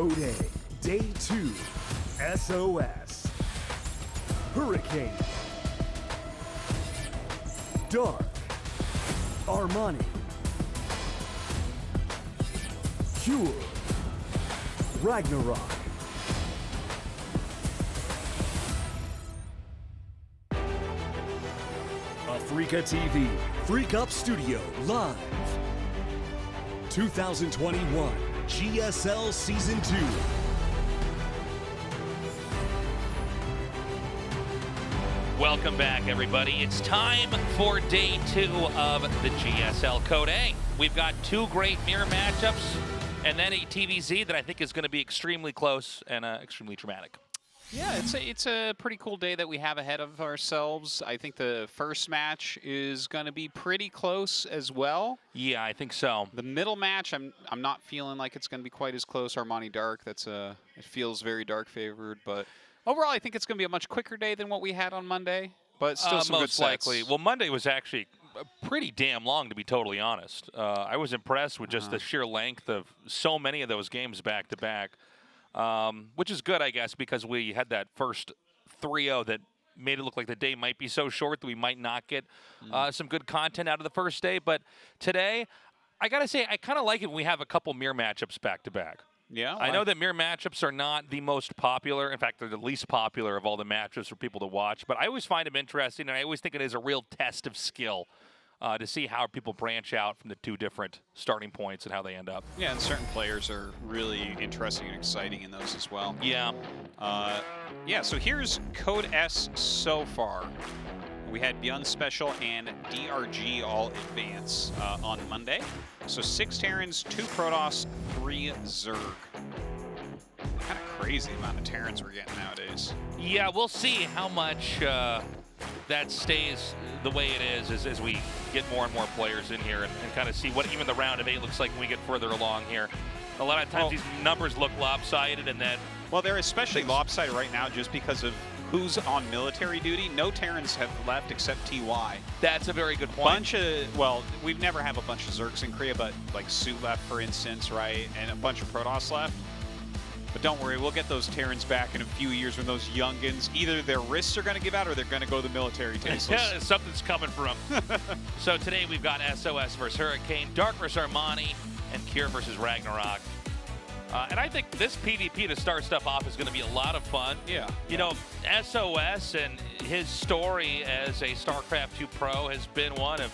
Code A, Day2, SOS, Hurricane, Dark, Armani, Pure, RagnaroK. Africa TV, Freak Up Studio, live. 2021 GSL Season 2. Welcome back, everybody. It's time for day 2 of the GSL Code A. We've got 2 great mirror matchups and then a TVZ that I think is going to be extremely close and extremely dramatic. Yeah, it's a pretty cool day that we have ahead of ourselves. I think the first match is going to be pretty close as well. Yeah, I think so. The middle match, I'm not feeling like it's going to be quite as close. Armani Dark, it feels very Dark favored, but overall I think it's going to be a much quicker day than what we had on Monday, but still some good sets. Most likely. Well, Monday was actually pretty damn long, to be totally honest. I was impressed with just the sheer length of so many of those games back to back. Which is good, I guess, because we had that first 3-0 that made it look like the day might be so short that we might not get some good content out of the first day. But today, I got to say, I kind of like it when we have a couple mirror matchups back-to-back. Yeah, I know that mirror matchups are not the most popular. In fact, they're the least popular of all the matchups for people to watch. But I always find them interesting, and I always think it is a real test of skill to see how people branch out from the 2 different starting points and how they end up. Yeah, and certain players are really interesting and exciting in those as well. Yeah. Yeah, so here's Code S so far. We had Beyond Special and DRG all advance on Monday. So 6 Terrans, 2 Protoss, 3 Zerg. Kind of crazy amount of Terrans we're getting nowadays. Yeah, we'll see how much that stays the way it is as we get more and more players in here and kind of see what even the round of 8 looks like when we get further along here. A lot of times these numbers look lopsided, and then... Well, they're especially lopsided right now just because of who's on military duty. No Terrans have left except TY. That's a very good point. Well, we've never have a bunch of Zergs in Korea, but like Su left, for instance, right? And a bunch of Protoss left. But don't worry, we'll get those Terrans back in a few years when those youngins, either their wrists are going to give out or they're going to go the military tasteless. Yeah, something's coming for them. So today we've got SOS versus Hurricane, Dark versus Armani, and Cure versus RagnaroK. And I think this PvP to start stuff off is going to be a lot of fun. Yeah. You know, SOS and his story as a StarCraft 2 pro has been one of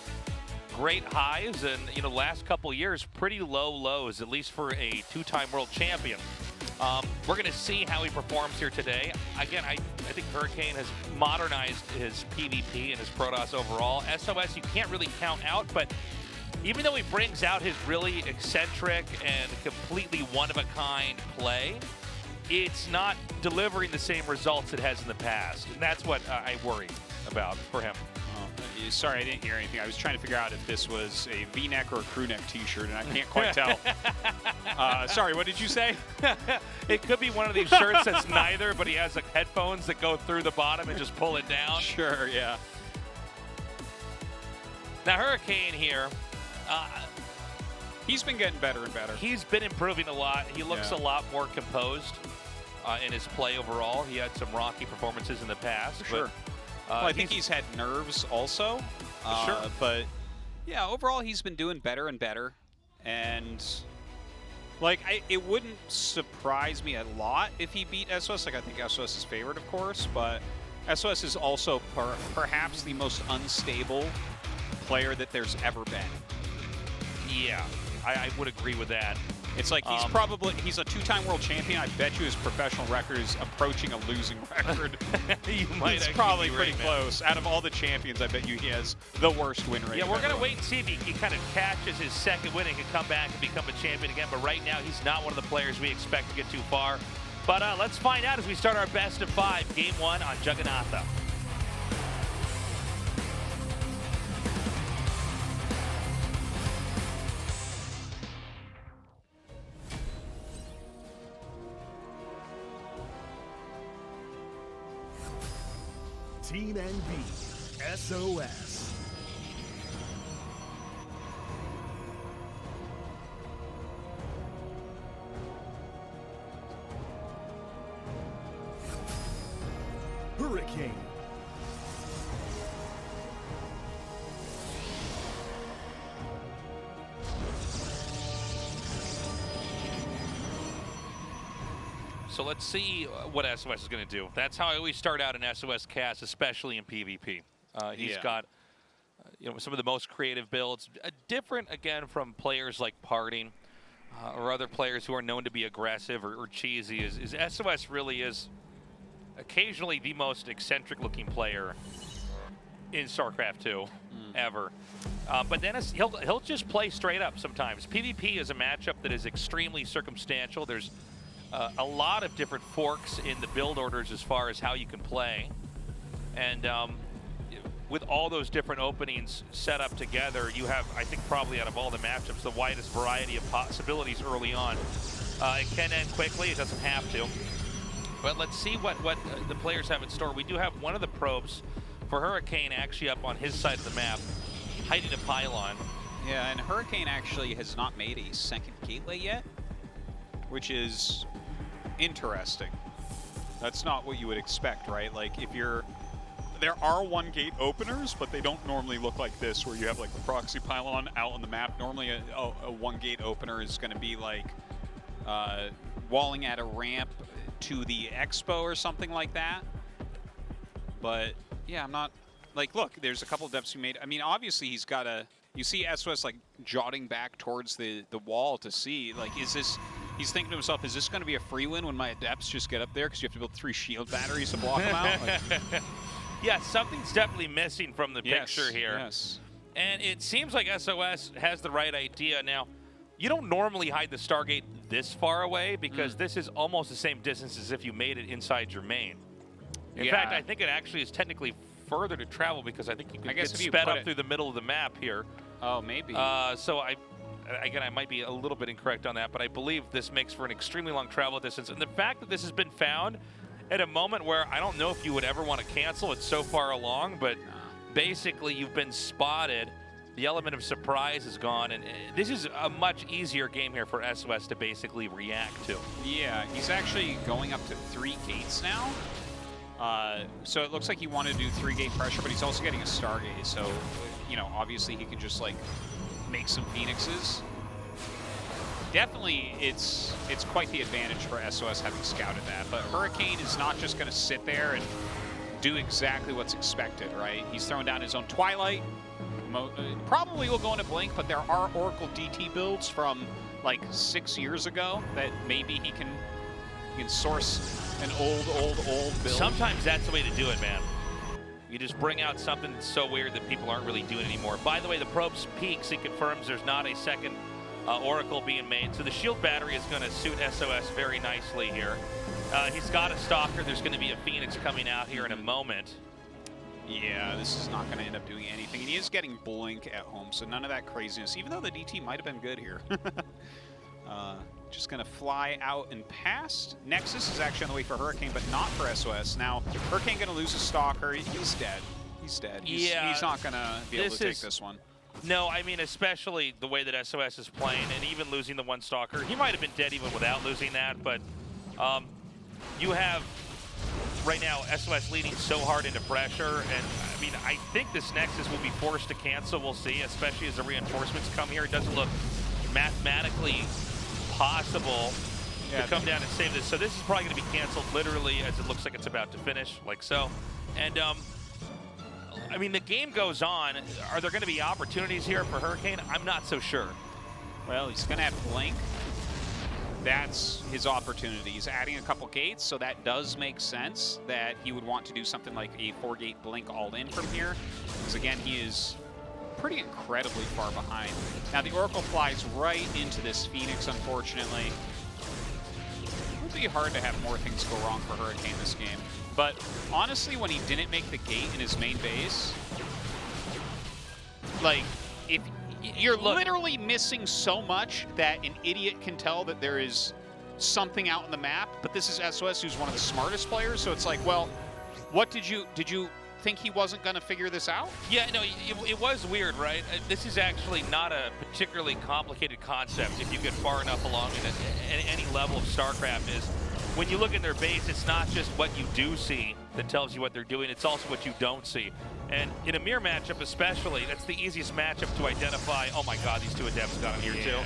great highs and, you know, last couple years, pretty low lows, at least for a 2-time world champion. We're going to see how he performs here today. Again, I think Hurricane has modernized his PvP and his Protoss overall. SOS you can't really count out, but even though he brings out his really eccentric and completely one-of-a-kind play, it's not delivering the same results it has in the past. And that's what I worry about for him. Sorry, I didn't hear anything. I was trying to figure out if this was a V-neck or a crew neck t-shirt, and I can't quite tell. Sorry, what did you say? It could be one of these shirts that's neither, but he has like headphones that go through the bottom and just pull it down. Sure, yeah. Now, Hurricane here, he's been getting better and better. He's been improving a lot. He looks a lot more composed in his play overall. He had some rocky performances in the past. Sure. But, well, I think he's had nerves also. Sure. But, yeah, overall he's been doing better and better. And, like, it wouldn't surprise me a lot if he beat SOS. Like, I think SOS is favored, of course. But SOS is also perhaps the most unstable player that there's ever been. Yeah, I would agree with that. It's like he's a 2-time world champion. I bet you his professional record is approaching a losing record. He's probably pretty close. Out of all the champions, I bet you he has the worst win rate. Yeah, we're going to wait and see if he kind of catches his second win and can come back and become a champion again. But right now, he's not one of the players we expect to get too far. But let's find out as we start our best of 5, Game 1 on Juggernautha. Team NB, SOS. So let's see what SOS is going to do. That's how I always start out an SOS cast, especially in PvP. He's got some of the most creative builds, different again from players like Parting or other players who are known to be aggressive or cheesy. Is SOS really is occasionally the most eccentric looking player in StarCraft 2 ever. But then he'll just play straight up sometimes. PvP is a matchup that is extremely circumstantial. There's a lot of different forks in the build orders as far as how you can play. And with all those different openings set up together, you have, I think, probably out of all the matchups, the widest variety of possibilities early on. It can end quickly. It doesn't have to. But let's see what the players have in store. We do have one of the probes for RagnaroK actually up on his side of the map, hiding a pylon. Yeah, and RagnaroK actually has not made a second gateway yet, which is interesting. That's not what you would expect, right? Like, if you're... There are one-gate openers, but they don't normally look like this, where you have, like, the proxy pylon out on the map. Normally, a one-gate opener is going to be, like, walling at a ramp to the expo or something like that. But, yeah, I'm not... Like, look, there's a couple of depths we made. I mean, obviously, he's got a... You see SOS, like, jotting back towards the wall to see, like, is this... He's thinking to himself, is this going to be a free win when my adepts just get up there because you have to build 3 shield batteries to block them out? Like, yeah, something's definitely missing from the picture here. Yes. And it seems like SOS has the right idea. Now, you don't normally hide the Stargate this far away because this is almost the same distance as if you made it inside your main. In fact, I think it actually is technically further to travel because I think you can get sped up through the middle of the map here. Oh, maybe. So again, I might be a little bit incorrect on that, but I believe this makes for an extremely long travel distance. And the fact that this has been found at a moment where I don't know if you would ever want to cancel, it's so far along, but basically you've been spotted. The element of surprise is gone, and this is a much easier game here for SOS to basically react to. Yeah, he's actually going up to 3 gates now. So it looks like he wanted to do 3-gate pressure, but he's also getting a Stargate. So, you know, obviously he can just, like, make some Phoenixes. Definitely, it's quite the advantage for SOS having scouted that. But RagnaroK is not just going to sit there and do exactly what's expected, right? He's throwing down his own Twilight. Probably will go into Blink, but there are Oracle DT builds from, like, 6 years ago that maybe he can source an old build. Sometimes that's the way to do it, man. You just bring out something that's so weird that people aren't really doing anymore. By the way, the probe's peaks. It confirms there's not a second Oracle being made. So the shield battery is going to suit SOS very nicely here. He's got a Stalker. There's going to be a Phoenix coming out here in a moment. Yeah, this is not going to end up doing anything. And he is getting Blink at home, so none of that craziness, even though the DT might have been good here. Just going to fly out and past. Nexus is actually on the way for RagnaroK, but not for SOS. Now, RagnaroK going to lose a Stalker. He's dead. He's dead. He's not going to be able to take this one. No, I mean, especially the way that SOS is playing, and even losing the 1 Stalker. He might have been dead even without losing that, but you have, right now, SOS leading so hard into pressure, and I mean, I think this Nexus will be forced to cancel. We'll see, especially as the reinforcements come here. It doesn't look mathematically possible to come down and save this. So this is probably going to be canceled literally as it looks like it's about to finish, like so. And I mean, the game goes on. Are there going to be opportunities here for RagnaroK? I'm not so sure. Well, he's going to have Blink. That's his opportunity. He's adding a couple gates, so that does make sense that he would want to do something like a 4-gate Blink all-in from here. Because again, he is pretty incredibly far behind. Now the Oracle flies right into this Phoenix, unfortunately. It would be hard to have more things go wrong for RagnaroK in this game. But honestly, when he didn't make the gate in his main base, like, if you're literally missing so much that an idiot can tell that there is something out in the map, but this is SOS, who's one of the smartest players, so it's like, well, what did you think he wasn't going to figure this out? Yeah, no, it was weird, right? This is actually not a particularly complicated concept if you get far enough along in any level of StarCraft. Is when you look at their base, it's not just what you do see that tells you what they're doing, it's also what you don't see. And in a mirror matchup especially, that's the easiest matchup to identify, oh my god, these 2 adepts got him here too.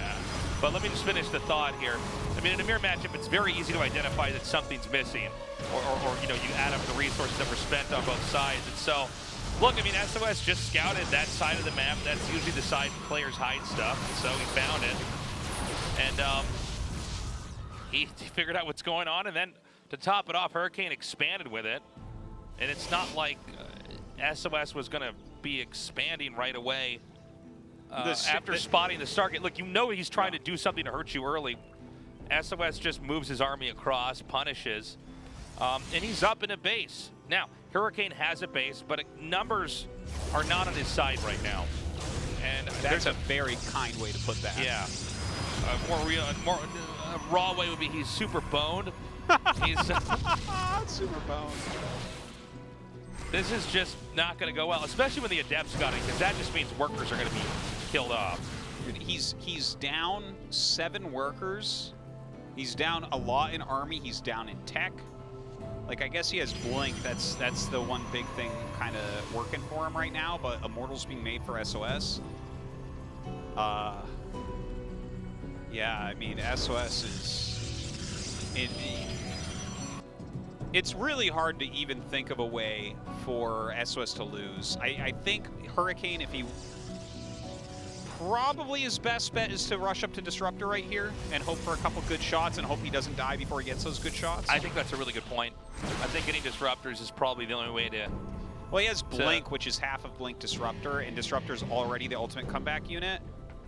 But let me just finish the thought here. I mean, in a mirror matchup, it's very easy to identify that something's missing, or you know, you add up the resources that were spent on both sides. And so, look, I mean, SOS just scouted that side of the map. That's usually the side players hide stuff, so he found it. And he figured out what's going on, and then to top it off, RagnaroK expanded with it. And it's not like SOS was going to be expanding right away after spotting the target. Look, you know he's trying to do something to hurt you early. SOS just moves his army across, punishes, and he's up in a base. Now, RagnaroK has a base, but numbers are not on his side right now. And that's a very kind way to put that. Yeah. More raw way would be he's super boned. He's super boned. This is just not going to go well, especially when the Adepts got it, because that just means workers are going to be killed off. He's down 7 workers. He's down a lot in army. He's down in tech. Like, I guess he has blink. That's the one big thing kind of working for him right now. But Immortal's being made for SOS. Yeah, I mean, SOS is... It's really hard to even think of a way for SOS to lose. I think RagnaroK, if he... Probably his best bet is to rush up to Disruptor right here and hope for a couple good shots and hope he doesn't die before he gets those good shots. I think that's a really good point. I think getting Disruptors is probably the only way to... Well, he has Blink, which is half of Blink Disruptor, and Disruptor's already the ultimate comeback unit.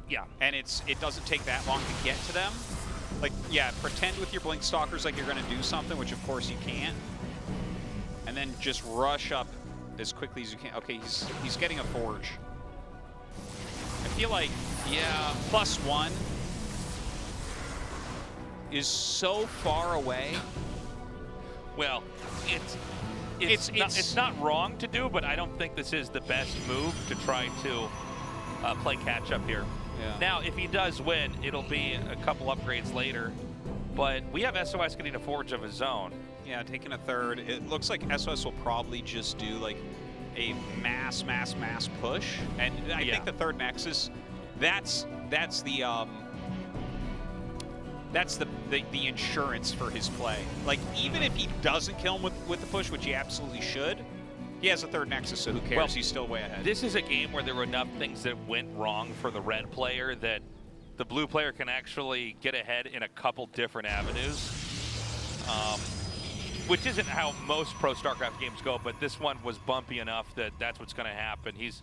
Yeah. And it doesn't take that long to get to them. Like, yeah, pretend with your Blink Stalkers like you're going to do something, which of course you can't. And then just rush up as quickly as you can. Okay, he's getting a Forge. I feel like, yeah, +1 is so far away. Well, it's not wrong to do, but I don't think this is the best move to try to play catch up here. Yeah. Now, if he does win, it'll be a couple upgrades later. But we have SOS getting a Forge of his own. Yeah, taking a third. It looks like SOS will probably just do like a mass push. And I think the third Nexus, that's the insurance for his play. Like, even if he doesn't kill him with the push, which he absolutely should, he has a third Nexus, so who cares? Well, he's still way ahead. This is a game where there were enough things that went wrong for the red player that the blue player can actually get ahead in a couple different avenues. Which isn't how most pro StarCraft games go, but this one was bumpy enough that that's what's going to happen. He's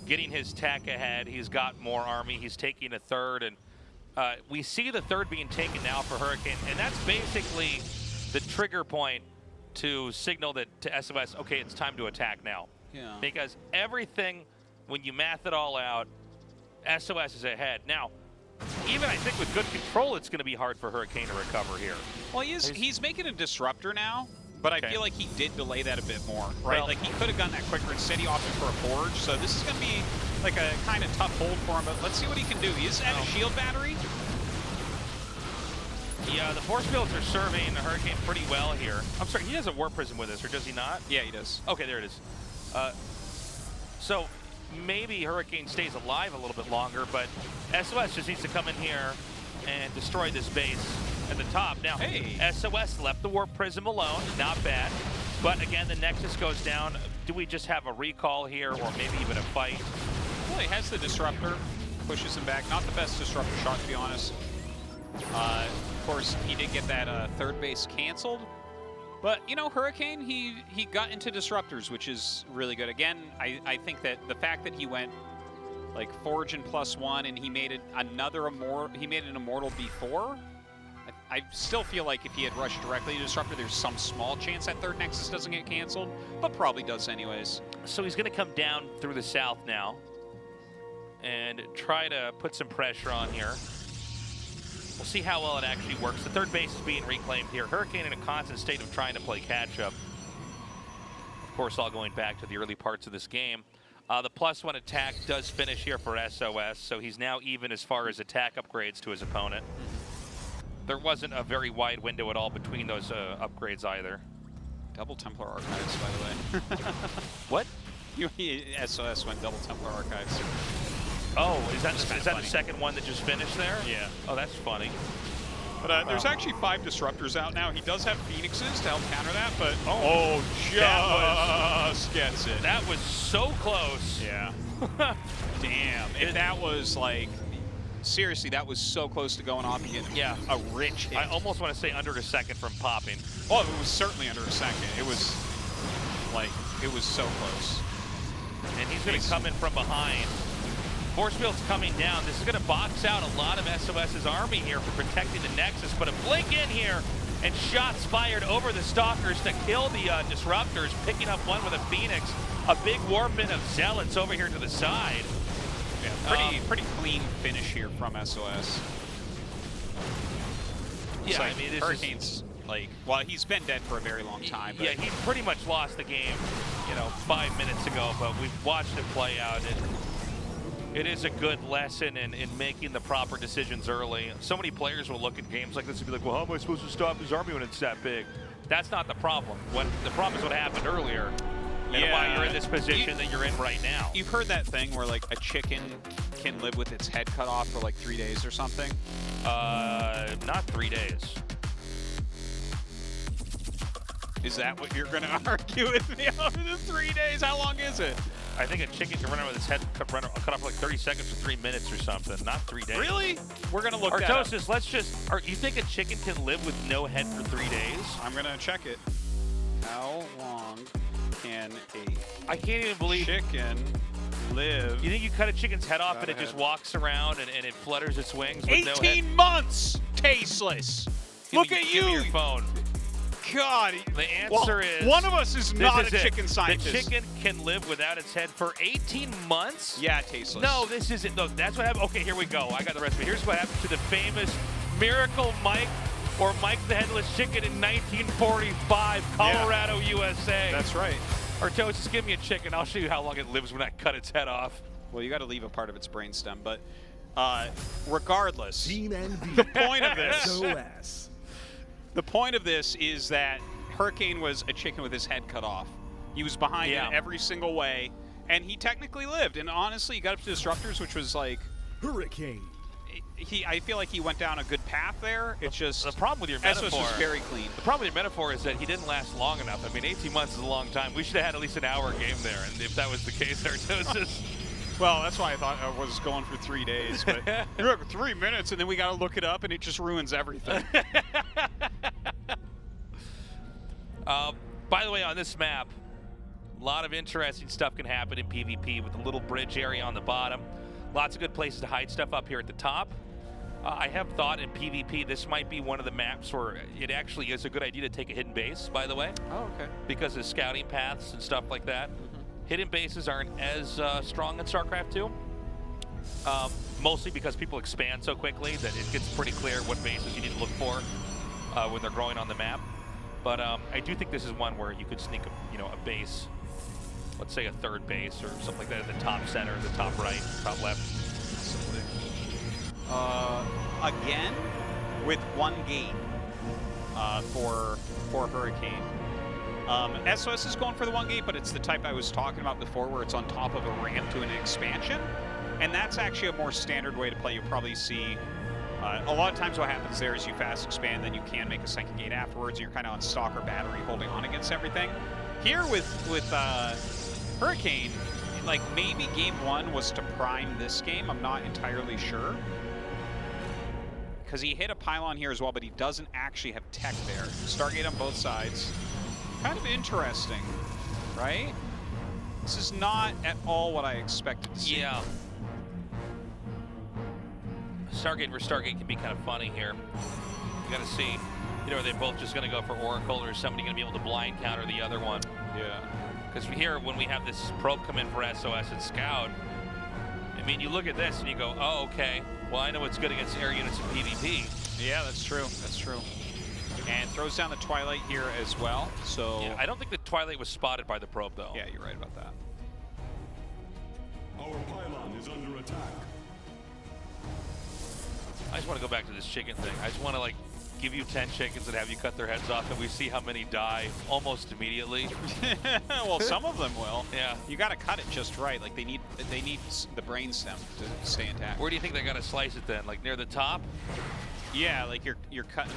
getting his tech ahead. He's got more army. He's taking a third, and we see the third being taken now for RagnaroK, and that's basically the trigger point to signal that to SOS, okay, it's time to attack now. Yeah. Because everything, when you math it all out, SOS is ahead. Now, even I think with good control, it's going to be hard for RagnaroK to recover here. Well, he's making a Disruptor now, but I feel like he did delay that a bit more, right? Well, like, he could have gotten that quicker. Instead, he opted for a Forge, so this is going to be like a kind of tough hold for him, but let's see what he can do. He is at a shield battery. Yeah, the force fields are serving RagnaroK pretty well here. I'm sorry, he has a Warp Prism with us, or does he not? Yeah, he does. Okay, there it is. So maybe RagnaroK stays alive a little bit longer, but SOS just needs to come in here and destroy this base at the top. Now, SOS left the Warp Prism alone, not bad. But again, the Nexus goes down. Do we just have a recall here, or maybe even a fight? Well, he has the Disruptor, pushes him back. Not the best Disruptor shot, to be honest. Of course, he did get that third base canceled. But, you know, RagnaroK, he got into Disruptors, which is really good. Again, I think that the fact that he went like Forge and +1 and he made it another Immortal, he made an Immortal before. I still feel like if he had rushed directly to Disruptor, there's some small chance that third Nexus doesn't get canceled, but probably does anyways. So he's going to come down through the south now and try to put some pressure on here. We'll see how well it actually works. The third base is being reclaimed here. RagnaroK in a constant state of trying to play catch-up. Of course, all going back to the early parts of this game. The +1 attack does finish here for SOS, so he's now even as far as attack upgrades to his opponent. There wasn't a very wide window at all between those upgrades either. Double Templar Archives, by the way. What? SOS went double Templar Archives. Oh, is that the second one that just finished there? Yeah. Oh, that's funny. But there's actually 5 disruptors out now. He does have Phoenixes to help counter that, but just gets it. That was so close. Yeah. Damn. If that was like, seriously, that was so close to going off and getting a rich hit. I almost want to say under a second from popping. Oh, it was certainly under a second. It was like, it was so close. And he's going to come in from behind. Force field's coming down. This is going to box out a lot of SOS's army here for protecting the Nexus, but a blink in here and shots fired over the Stalkers to kill the Disruptors, picking up one with a Phoenix. A big warpment of Zealots over here to the side. Yeah, pretty clean finish here from SOS. Yeah, like I mean, Hurricane's like, well, he's been dead for a very long time. But yeah, he pretty much lost the game, 5 minutes ago, but we've watched it play out. It is a good lesson in making the proper decisions early. So many players will look at games like this and be like, well, how am I supposed to stop his army when it's that big? That's not the problem. The problem is what happened earlier and why you're in this position that you're in right now. You've heard that thing where like a chicken can live with its head cut off for like 3 days or something? Not 3 days. Is that what you're going to argue with me over the 3 days? How long is it? I think a chicken can run out with its head cut off for like 30 seconds or 3 minutes or something, not 3 days. Really? We're going to look that up. Artosis, you think a chicken can live with no head for 3 days? I'm going to check it. How long can I can't even believe chicken live? You think you cut a chicken's head off and it just walks around and it flutters its wings with 18 no head? months! Tasteless! Look at you! Give me your phone. God. The answer is... One of us is not a chicken scientist. The chicken can live without its head for 18 months? Yeah, tasteless. No, this isn't. Look, that's what happened. Okay, here we go. I got the recipe. Here's what happened to the famous Miracle Mike or Mike the Headless Chicken in 1945, Colorado, USA. That's right. Artosis, give me a chicken. I'll show you how long it lives when I cut its head off. Well, you got to leave a part of its brainstem, but regardless, Team NV. the point of this... SOS. The point of this is that Hurricane was a chicken with his head cut off. He was behind in every single way, and he technically lived. And honestly, he got up to Disruptors, which was like... Hurricane. I feel like he went down a good path there. It's just... The problem with your metaphor... SOS was very clean. The problem with your metaphor is that he didn't last long enough. I mean, 18 months is a long time. We should have had at least an hour game there, and if that was the case, Artosis... Well, that's why I thought I was going for 3 days, but you're 3 minutes, and then we got to look it up, and it just ruins everything. By the way, on this map, a lot of interesting stuff can happen in PvP with the little bridge area on the bottom. Lots of good places to hide stuff up here at the top. I have thought in PvP this might be one of the maps where it actually is a good idea to take a hidden base, by the way. Oh, okay. Because of scouting paths and stuff like that. Hidden bases aren't as strong in StarCraft 2. Mostly because people expand so quickly that it gets pretty clear what bases you need to look for when they're growing on the map. But I do think this is one where you could sneak a base, let's say a third base or something like that in the top center, the top right, top left. Again, with 1 gate for Hurricane. SOS is going for the 1 gate, but it's the type I was talking about before where it's on top of a ramp to an expansion. And that's actually a more standard way to play. You'll probably see a lot of times what happens there is you fast expand, then you can make a second gate afterwards. You're kind of on stalker battery holding on against everything. Here with Hurricane, like maybe game 1 was to prime this game. I'm not entirely sure. Because he hit a pylon here as well, but he doesn't actually have tech there. Stargate on both sides. Kind of interesting, right? This is not at all what I expected to see. Yeah. Stargate versus Stargate can be kind of funny here. You got to see, are they both just going to go for Oracle, or is somebody going to be able to blind counter the other one? Yeah. Because here, when we have this probe come in for SOS and Scout, I mean, you look at this and you go, oh, okay. Well, I know it's good against air units in PvP. Yeah, that's true. That's true. And throws down the Twilight here as well. So yeah, I don't think the Twilight was spotted by the probe, though. Yeah, you're right about that. Our pylon is under attack. I just want to go back to this chicken thing. I just want to, like, give you 10 chickens and have you cut their heads off, and we see how many die almost immediately. Well, some of them will. Yeah. You got to cut it just right. Like they need the brain stem to stay intact. Where do you think they got to slice it then? Like near the top? Yeah, like you're cutting.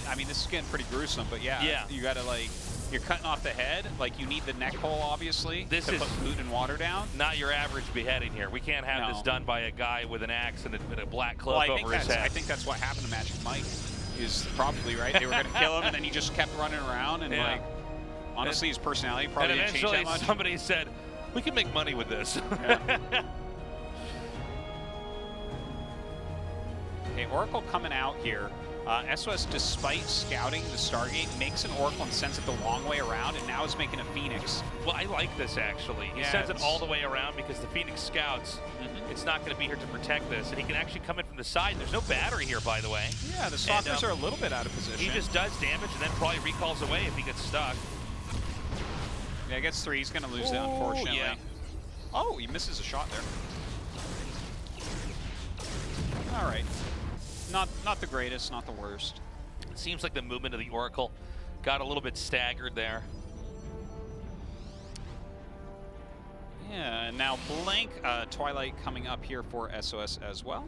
I mean, this is getting pretty gruesome, but yeah. You got to like. You're cutting off the head, like you need the neck hole, obviously, this to is put food and water down. Not your average beheading here. We can't have this done by a guy with an axe and a black cloak over his head. I think that's what happened to Magic Mike, is probably, right? They were going to kill him, and then he just kept running around, and like, honestly, his personality probably didn't change that much. Somebody said, we can make money with this. Yeah. Okay, Oracle coming out here. SOS, despite scouting the Stargate, makes an Oracle and sends it the long way around, and now is making a Phoenix. Well, I like this, actually. He sends it all the way around because the Phoenix scouts, it's not going to be here to protect this, and he can actually come in from the side. There's no battery here, by the way. Yeah, the stalkers are a little bit out of position. He just does damage and then probably recalls away if he gets stuck. Yeah, he gets 3. He's going to lose that, unfortunately. Yeah. Oh, he misses a shot there. All right. Not the greatest, not the worst. It seems like the movement of the Oracle got a little bit staggered there. Yeah, and now Blank, Twilight coming up here for SOS as well.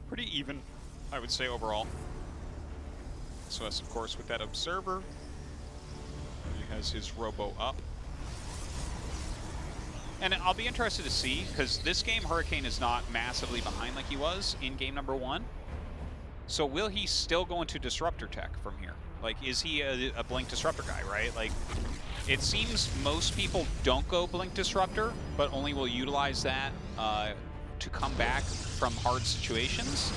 Pretty even, I would say, overall. SOS, of course, with that Observer. He has his Robo up. And I'll be interested to see, because this game, Hurricane is not massively behind like he was in game number 1. So will he still go into Disruptor tech from here? Like, is he a Blink Disruptor guy, right? Like, it seems most people don't go Blink Disruptor, but only will utilize that to come back from hard situations.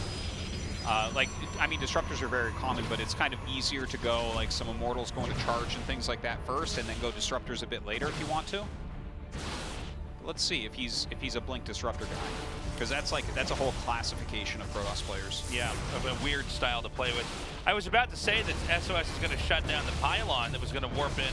Like, I mean, Disruptors are very common, but it's kind of easier to go, like, some Immortals going to charge and things like that first, and then go Disruptors a bit later if you want to. Let's see if he's a Blink Disruptor guy, because that's a whole classification of Protoss players. Yeah, a weird style to play with. I was about to say that SOS is going to shut down the pylon that was going to warp in,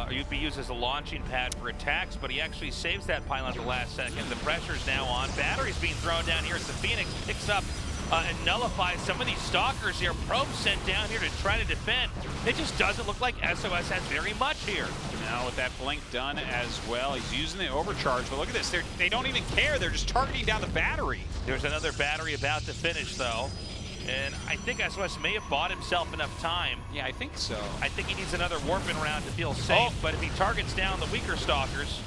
or you'd be used as a launching pad for attacks, but he actually saves that pylon at the last second. The pressure's now on. Batteries being thrown down here as the Phoenix picks up and nullifies some of these stalkers here. Probe sent down here to try to defend. It just doesn't look like SOS has very much here. Now with that Blink done as well, he's using the overcharge, but look at this, they don't even care, they're just targeting down the battery. There's another battery about to finish though, and I think SOS may have bought himself enough time. Yeah, I think so. I think he needs another warping round to feel safe, but if he targets down the weaker stalkers,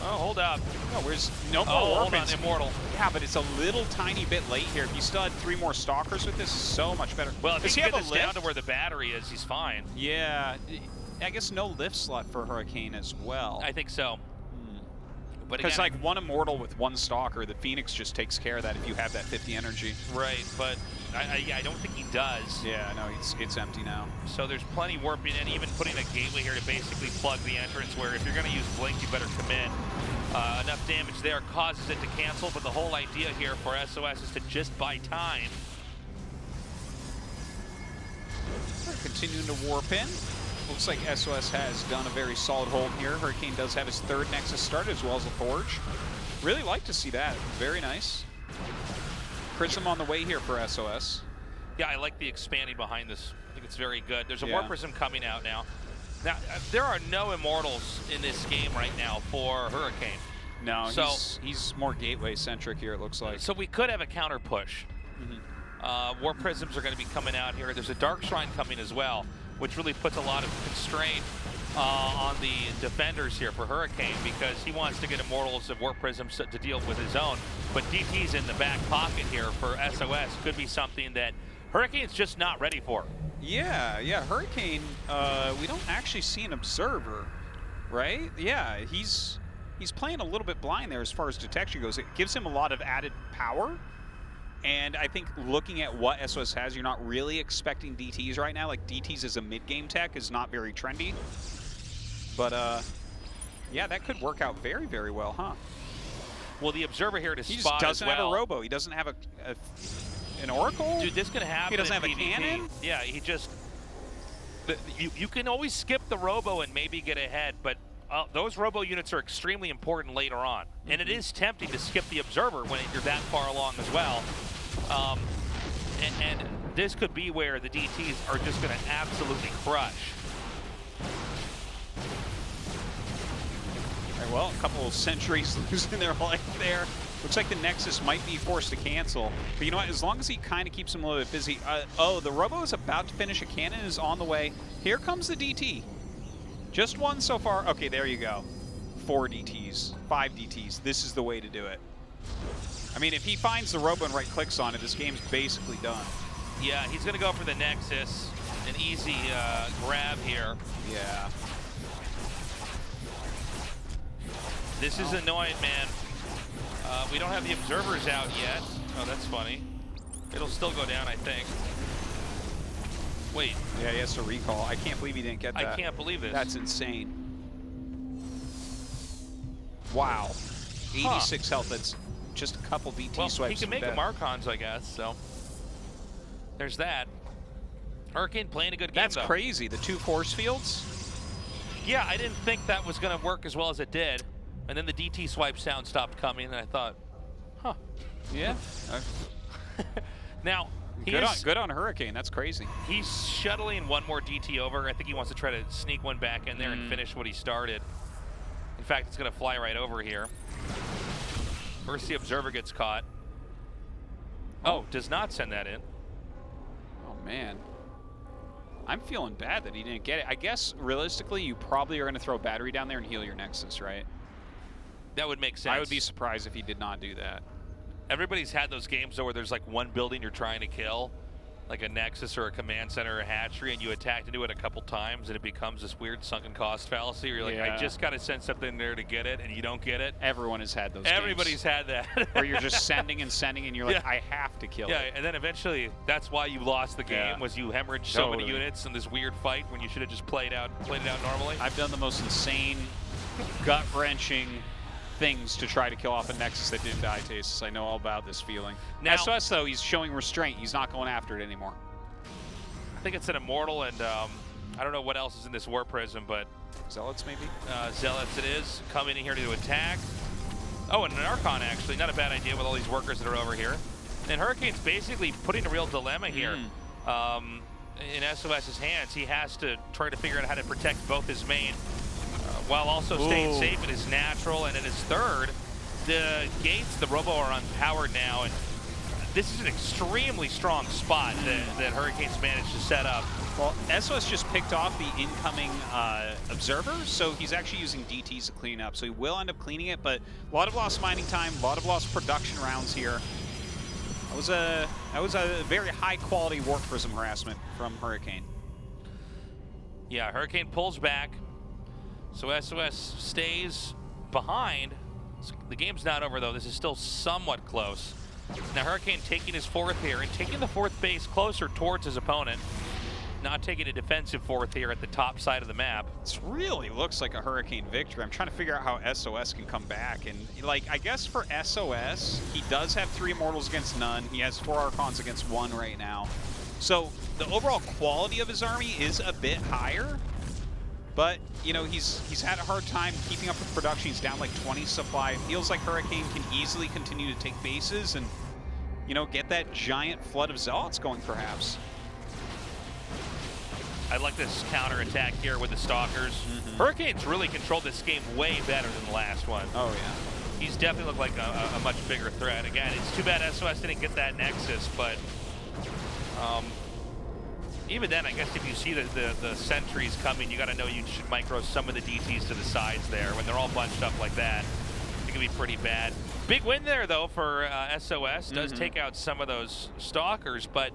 hold up. No, where's no more hold on, warpings. Immortal. Yeah, but it's a little tiny bit late here. If you still had 3 more stalkers with this, is so much better. Well, if does he have get a this lift down to where the battery is, he's fine. Yeah, I guess no lift slot for Hurricane as well. I think so. But because like one Immortal with 1 Stalker, the Phoenix just takes care of that if you have that 50 energy. Right, but I don't think he does. Yeah, no, it's empty now. So there's plenty warping and even putting a gateway here to basically plug the entrance where if you're going to use Blink, you better commit. Enough damage there causes it to cancel, but the whole idea here for SOS is to just buy time. Continuing to warp in. Looks like SOS has done a very solid hold here. Hurricane does have his 3rd Nexus start as well as a Forge. Really like to see that. Very nice. Prism on the way here for SOS. Yeah, I like the expanding behind this. I think it's very good. There's a Warp Prism coming out now. Now, there are no Immortals in this game right now for Hurricane. No, so, he's more gateway-centric here, it looks like. So we could have a counter push. Warp Prisms are going to be coming out here. There's a Dark Shrine coming as well, which really puts a lot of constraint on the defenders here for Hurricane because he wants to get Immortals and Warp Prisms to deal with his own. But DT's in the back pocket here for SOS could be something that Hurricane's just not ready for. Yeah, Hurricane, we don't actually see an Observer, right? Yeah, he's playing a little bit blind there as far as detection goes. It gives him a lot of added power. And I think looking at what SOS has, you're not really expecting DTs right now. Like DTs as a mid-game tech is not very trendy. But yeah, that could work out very, very well, huh? Well, the Observer here to spot as well. He doesn't have a Robo. He doesn't have an Oracle. Dude, this can happen. He doesn't have a PvP. cannon. Yeah, he just. You can always skip the Robo and maybe get ahead, but those Robo units are extremely important later on. And it is tempting to skip the Observer when you're that far along as well. And this could be where the DTs are just going to absolutely crush. All right, well, a couple of sentries losing their life there. Looks like the Nexus might be forced to cancel. But you know what? As long as he kind of keeps him a little bit busy. Oh, the Robo is about to finish. A cannon is on the way. Here comes the DT. Just one so far. Okay, there you go. 4 DTs, 5 DTs. This is the way to do it. I mean, if he finds the Robo and right-clicks on it, this game's basically done. Yeah, he's going to go for the Nexus. An easy grab here. Yeah. This is annoying, man. We don't have the observers out yet. Oh, that's funny. It'll still go down, I think. Wait. Yeah, he has to recall. I can't believe he didn't get that. I can't believe this. That's insane. Wow. 86 health. That's just a couple DT well, swipes. He can make them Archons, I guess, so. There's that. Hurricane playing a good game, That's crazy. The 2 force fields? Yeah, I didn't think that was going to work as well as it did. And then the DT swipe sound stopped coming, and I thought, huh. Yeah. Now, good on Hurricane. That's crazy. He's shuttling one more DT over. I think he wants to try to sneak one back in there and finish what he started. In fact, it's going to fly right over here. First, the observer gets caught. Oh, does not send that in. Oh, man. I'm feeling bad that he didn't get it. I guess, realistically, you probably are going to throw battery down there and heal your Nexus, right? That would make sense. I would be surprised if he did not do that. Everybody's had those games, though, where there's like one building you're trying to kill, like a Nexus or a command center or a hatchery, and you attack into it a couple times, and it becomes this weird sunken cost fallacy where you're like, I just got to send something there to get it, and you don't get it. Everyone has had those Everybody's had that. Where you're just sending and sending, and you're like, I have to kill it. Yeah, and then eventually, that's why you lost the game, was you hemorrhaged so many units in this weird fight when you should have just played it out normally. I've done the most insane, gut-wrenching things to try to kill off a Nexus that didn't die, Tasis. I know all about this feeling. Now, SOS, though, he's showing restraint. He's not going after it anymore. I think it's an Immortal, and I don't know what else is in this War Prism, but... Zealots, maybe? Zealots it is, coming in here to attack. Oh, and an Archon, actually. Not a bad idea with all these workers that are over here. And Hurricane's basically putting a real dilemma here. In SOS's hands, he has to try to figure out how to protect both his main while also staying safe in his natural, and in his third, the gates, the Robo are unpowered now, and this is an extremely strong spot that Hurricane's managed to set up. Well, SOS just picked off the incoming observer, so he's actually using DTs to clean up. So he will end up cleaning it, but a lot of lost mining time, a lot of lost production rounds here. That was a very high-quality Warp Prism harassment from Hurricane. Yeah, Hurricane pulls back, so SOS stays behind. The game's not over, though. This is still somewhat close. Now Hurricane taking his 4th here and taking the 4th base closer towards his opponent. Not taking a defensive 4th here at the top side of the map. This really looks like a Hurricane victory. I'm trying to figure out how SOS can come back. And, like, I guess for SOS, he does have 3 Immortals against none. He has 4 Archons against 1 right now. So the overall quality of his army is a bit higher. But, you know, he's had a hard time keeping up with production. He's down like 20 supply. It feels like Hurricane can easily continue to take bases and, you know, get that giant flood of Zealots going, perhaps. I like this counter-attack here with the Stalkers. Hurricane's really controlled this game way better than the last one. Oh, yeah. He's definitely looked like a much bigger threat. Again, it's too bad SOS didn't get that Nexus, but even then, I guess if you see the sentries coming, you got to know you should micro some of the DTs to the sides there. When they're all bunched up like that, it can be pretty bad. Big win there, though, for SOS. Does take out some of those Stalkers, but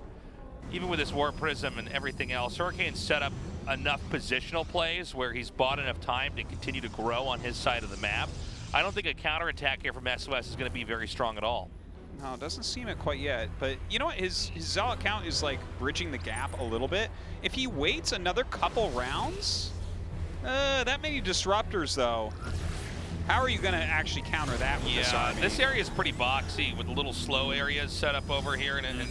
even with his Warp Prism and everything else, Hurricane set up enough positional plays where he's bought enough time to continue to grow on his side of the map. I don't think a counterattack here from SOS is going to be very strong at all. No, it doesn't seem it quite yet. But you know what? His Zealot count is like bridging the gap a little bit. If he waits another couple rounds, that many Disruptors, though. How are you going to actually counter that with this army? This area is pretty boxy with little slow areas set up over here. And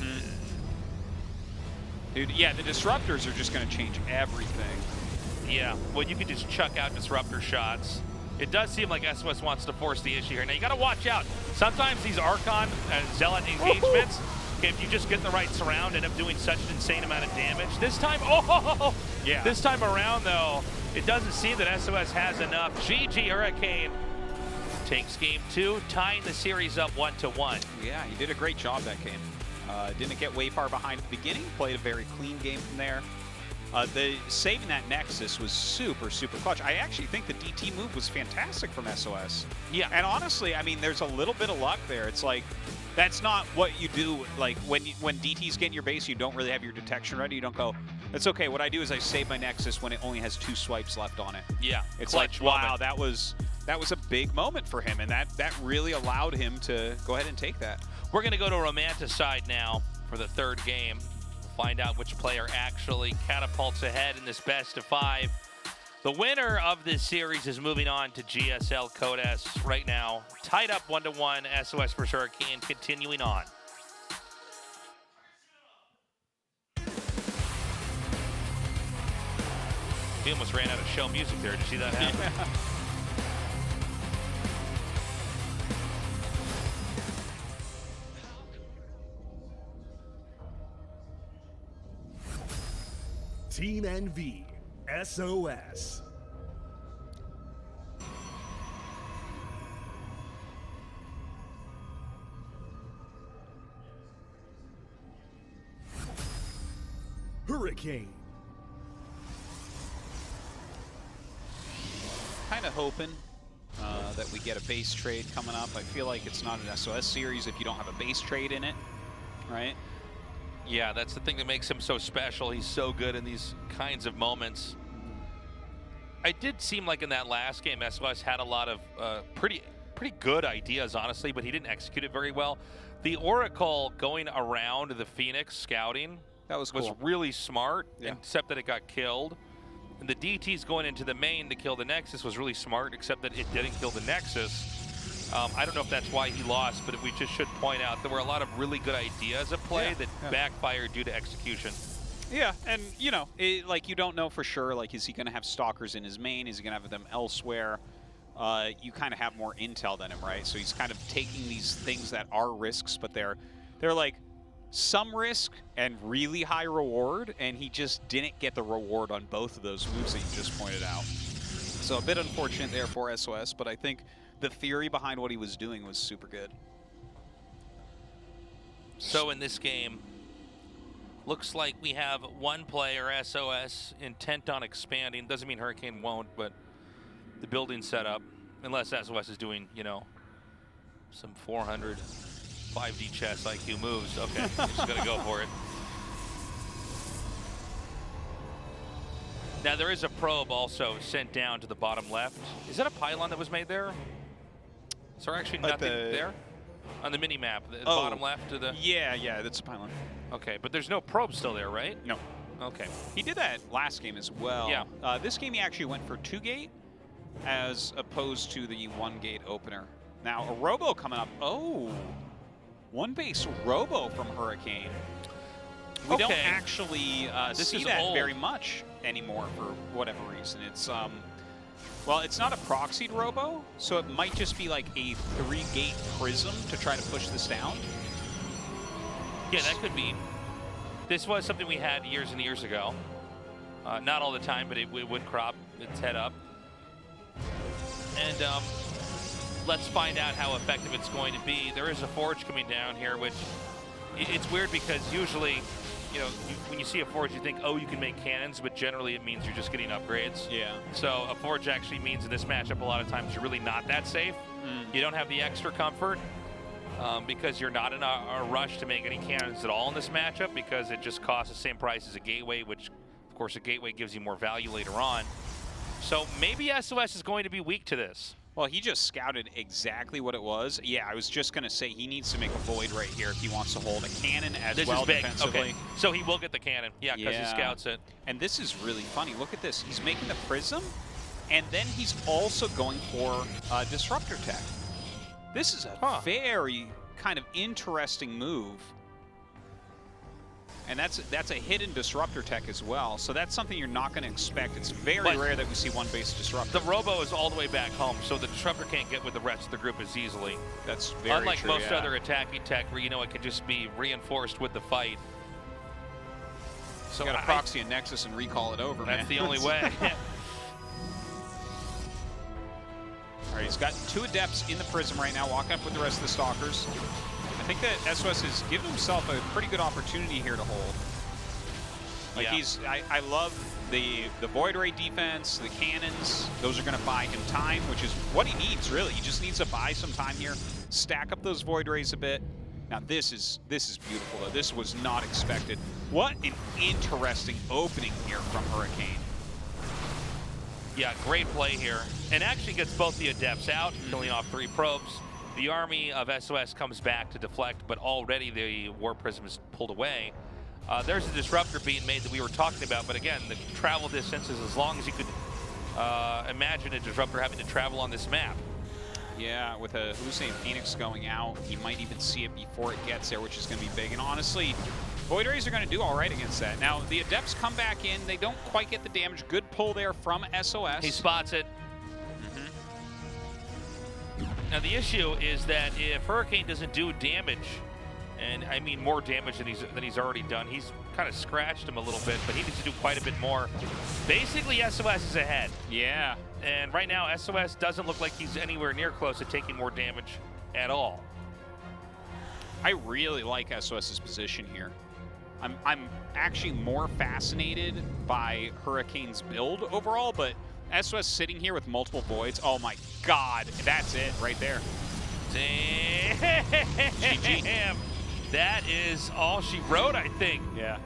dude, yeah, the Disruptors are just going to change everything. Yeah, well, you can just chuck out Disruptor shots. It does seem like SOS wants to force the issue here. Now, you got to watch out. Sometimes these Archon and Zealot engagements if you just get the right surround, end up doing such an insane amount of damage. This time, oh! Yeah. This time around, though, it doesn't seem that SOS has enough. GG Hurricane takes game 2, tying the series up 1-1. Yeah, he did a great job that game. Didn't get way far behind at the beginning, played a very clean game from there. Saving that Nexus was super, super clutch. I actually think the DT move was fantastic from SOS. Yeah. And honestly, I mean, there's a little bit of luck there. It's like, that's not what you do. Like, when DT's getting your base, you don't really have your detection ready. You don't go, it's okay. What I do is I save my Nexus when it only has 2 swipes left on it. Yeah. It's clutch like, wow, moment. that was a big moment for him, and that really allowed him to go ahead and take that. We're going to go to Romanticide now for the 3rd game. Find out which player actually catapults ahead in this best of 5. The winner of this series is moving on to GSL Code S right now. Tied up 1-1, SOS vs Hurricane, continuing on. He almost ran out of show music there. Did you see that happen? Yeah. Team NV, SOS. Hurricane. Kind of hoping that we get a base trade coming up. I feel like it's not an SOS series if you don't have a base trade in it, right? Yeah, that's the thing that makes him so special. He's so good in these kinds of moments. I did seem like in that last game, SOS had a lot of pretty good ideas, honestly, but he didn't execute it very well. The Oracle going around the Phoenix scouting was cool. was really smart, Yeah. except that it got killed. And the DTs going into the main to kill the Nexus was really smart, except that it didn't kill the Nexus. I don't know if that's why he lost, but we just should point out there were a lot of really good ideas at play that backfired due to execution. Yeah, and you know, like you don't know for sure. Like, is he going to have stalkers in his main? Is he going to have them elsewhere? You kind of have more intel than him, right? So he's kind of taking these things that are risks, but they're like some risk and really high reward, and he just didn't get the reward on both of those moves that you just pointed out. So a bit unfortunate there for SOS, but I think the theory behind what he was doing was super good. So in this game, looks like we have one player, SOS, intent on expanding. Doesn't mean Hurricane won't, but the building setup, unless SOS is doing, you know, some 400 5D chess IQ moves. Okay, just gonna go for it. Now there is a probe also sent down to the bottom left. Is that a pylon that was made there? Is there actually nothing there? On the mini-map, the bottom left to the... Yeah, that's a pylon. Okay, but there's no probe still there, right? No. Okay. He did that last game as well. Yeah. This game he actually went for 2-gate as opposed to the 1-gate opener. Now, a Robo coming up. Oh, 1-base Robo from Hurricane. We don't actually see that very much anymore for whatever reason. It's, well, it's not a proxied Robo, so it might just be like a 3-gate Prism to try to push this down. Yeah, that could be. This was something we had years and years ago. Not all the time, but it would crop its head up. And let's find out how effective it's going to be. There is a Forge coming down here, which it's weird because usually, you know, when you see a Forge, you think, oh, you can make cannons, but generally it means you're just getting upgrades. Yeah. So a Forge actually means in this matchup a lot of times you're really not that safe. You don't have the extra comfort because you're not in a rush to make any cannons at all in this matchup because it just costs the same price as a Gateway, which, of course, a Gateway gives you more value later on. So maybe SOS is going to be weak to this. Well, he just scouted exactly what it was. Yeah, I was just going to say he needs to make a Void right here if he wants to hold a cannon as well defensively. Okay. So he will get the cannon, because he scouts it. And this is really funny. Look at this. He's making the Prism, and then he's also going for Disruptor Tech. This is a very kind of interesting move. And that's a hidden disruptor tech as well. So that's something you're not going to expect. It's very rare that we see one base disruptor. The Robo is all the way back home, so the disruptor can't get with the rest of the group as easily. That's very Unlike true, most other attacking tech where, you know, it can just be reinforced with the fight. So you got to proxy a Nexus and recall it over, That's man. the only way. All right, he's got 2 Adepts in the Prism right now, walking up with the rest of the Stalkers. I think that SOS has given himself a pretty good opportunity here to hold. Like I love the Void Ray defense, the cannons. Those are going to buy him time, which is what he needs, really. He just needs to buy some time here, stack up those Void Rays a bit. Now this is beautiful, though. This was not expected. What an interesting opening here from Hurricane. Yeah, great play here. And actually gets both the Adepts out, killing off 3 probes. The army of SOS comes back to deflect, but already the War Prism is pulled away. There's a disruptor being made that we were talking about, but again, the travel distance is as long as you could imagine a disruptor having to travel on this map. Yeah, with a Hussein Phoenix going out, you might even see it before it gets there, which is going to be big. And honestly, Void Rays are going to do all right against that. Now, the Adepts come back in. They don't quite get the damage. Good pull there from SOS. He spots it. Now the issue is that if Hurricane doesn't do damage, and I mean more damage than he's already done, he's kind of scratched him a little bit, but he needs to do quite a bit more. Basically, SOS is ahead. Yeah. And right now, SOS doesn't look like he's anywhere near close to taking more damage at all. I really like SOS's position here. I'm actually more fascinated by Hurricane's build overall, but SOS sitting here with multiple voids. Oh my God, that's it right there. Damn. GG. That is all she wrote, I think. Yeah.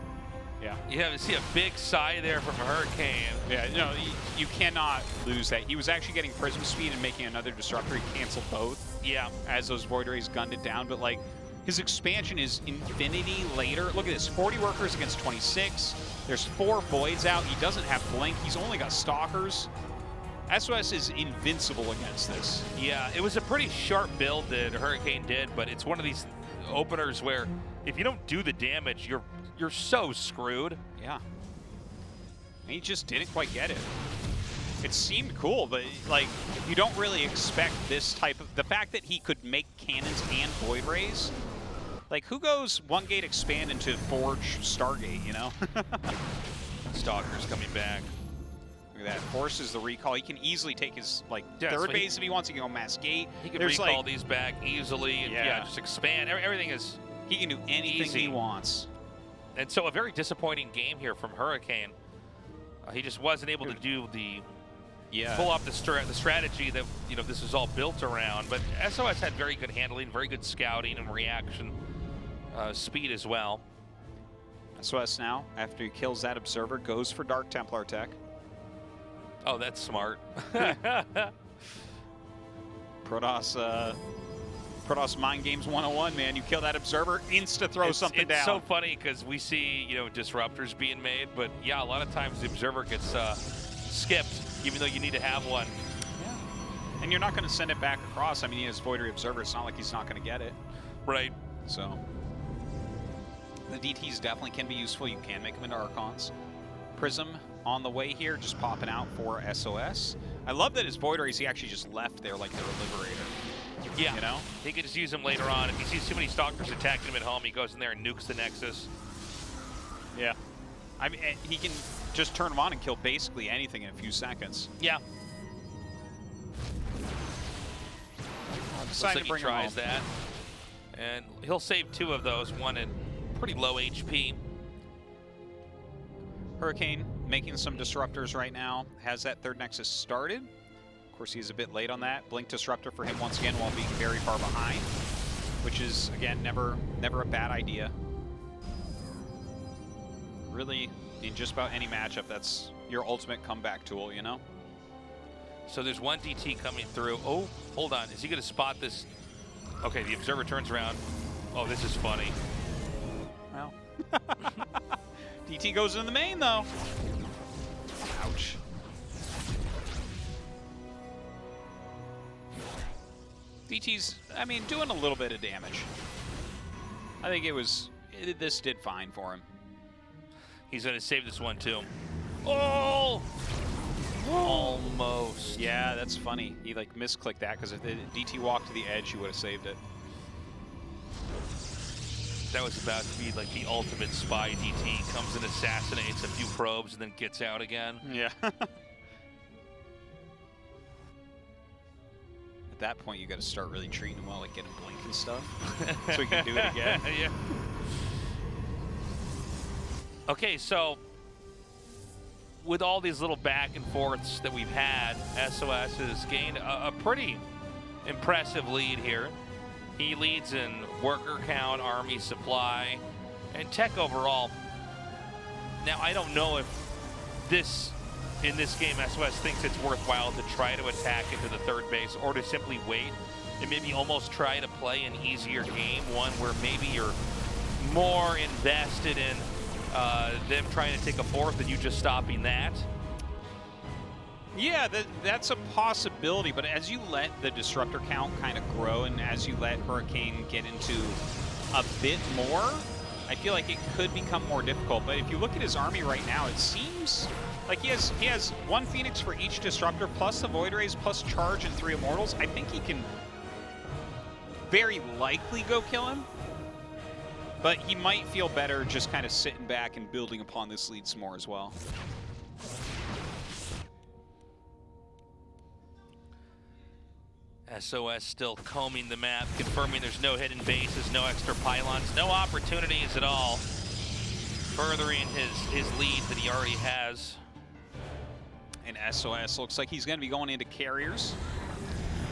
Yeah. You have to see a big sigh there from Hurricane. Yeah, no, you cannot lose that. He was actually getting Prism speed and making another disruptor. He canceled both. Yeah. As those Void Rays gunned it down, but like his expansion is infinity later. Look at this, 40 workers against 26. There's 4 voids out. He doesn't have blink. He's only got stalkers. SOS is invincible against this. Yeah, it was a pretty sharp build that Hurricane did, but it's one of these openers where if you don't do the damage, you're so screwed. Yeah. And he just didn't quite get it. It seemed cool, but like you don't really expect this type of the fact that he could make cannons and Void Rays. Like, who goes 1 gate expand into Forge Stargate, you know? Stalker's coming back. Look at that. Forces the recall. He can easily take his, like, third so base if he wants. He can go Mass Gate. He can recall these back easily. Yeah, just expand. Everything is He can do anything easy. he wants. And so a very disappointing game here from Hurricane. He just wasn't able to do the pull off the strategy that, you know, this is all built around. But SOS had very good handling, very good scouting and reaction speed as well. SOS now, after he kills that Observer, goes for Dark Templar tech. Oh, that's smart. Protoss Mind Games 101, man. You kill that Observer, insta-throw something down. It's so funny because we see, you know, disruptors being made, but yeah, a lot of times the Observer gets skipped, even though you need to have one. Yeah. And you're not going to send it back across. I mean, he has Void Ray Observer. It's not like he's not going to get it. Right. So the DTs definitely can be useful. You can make them into Archons. Prism on the way here, just popping out for SOS. I love that his Void Rays, he actually just left there like they're a Liberator. Yeah, you know? He could just use them later on. If he sees too many Stalkers attacking him at home, he goes in there and nukes the Nexus. Yeah. I mean, he can just turn them on and kill basically anything in a few seconds. Yeah. Looks like he tries that. And he'll save 2 of those, one in pretty low HP. Hurricane making some disruptors right now. Has that 3rd Nexus started. Of course, he's a bit late on that. Blink Disruptor for him once again while being very far behind, which is, again, never a bad idea. Really, in just about any matchup, that's your ultimate comeback tool, you know? So there's one DT coming through. Oh, hold on. Is he going to spot this? Okay, the Observer turns around. Oh, this is funny. Well, DT goes in the main, though. Ouch. DT's, I mean, doing a little bit of damage. I think this did fine for him. He's going to save this one, too. Oh! Almost. Yeah, that's funny. He like misclicked that because if the DT walked to the edge, he would have saved it. That was about to be like the ultimate spy. DT comes and assassinates a few probes and then gets out again. Yeah. At that point, you got to start really treating him well, like getting blink and stuff, so he can do it again. Yeah. Okay, so with all these little back and forths that we've had, SOS has gained a pretty impressive lead here. He leads in worker count, army supply, and tech overall. Now, I don't know if in this game, SOS thinks it's worthwhile to try to attack into the third base or to simply wait and maybe almost try to play an easier game, one where maybe you're more invested in them trying to take a fourth and you just stopping that. Yeah, that's a possibility, but as you let the disruptor count kind of grow and as you let Hurricane get into a bit more, I feel like it could become more difficult. But if you look at his army right now, it seems like he has 1 Phoenix for each disruptor, plus the Void Rays, plus charge and 3 Immortals. I think he can very likely go kill him, but he might feel better just kind of sitting back and building upon this lead some more as well. SOS still combing the map, confirming there's no hidden bases, no extra pylons, no opportunities at all, furthering his lead that he already has. And SOS looks like he's going to be going into carriers.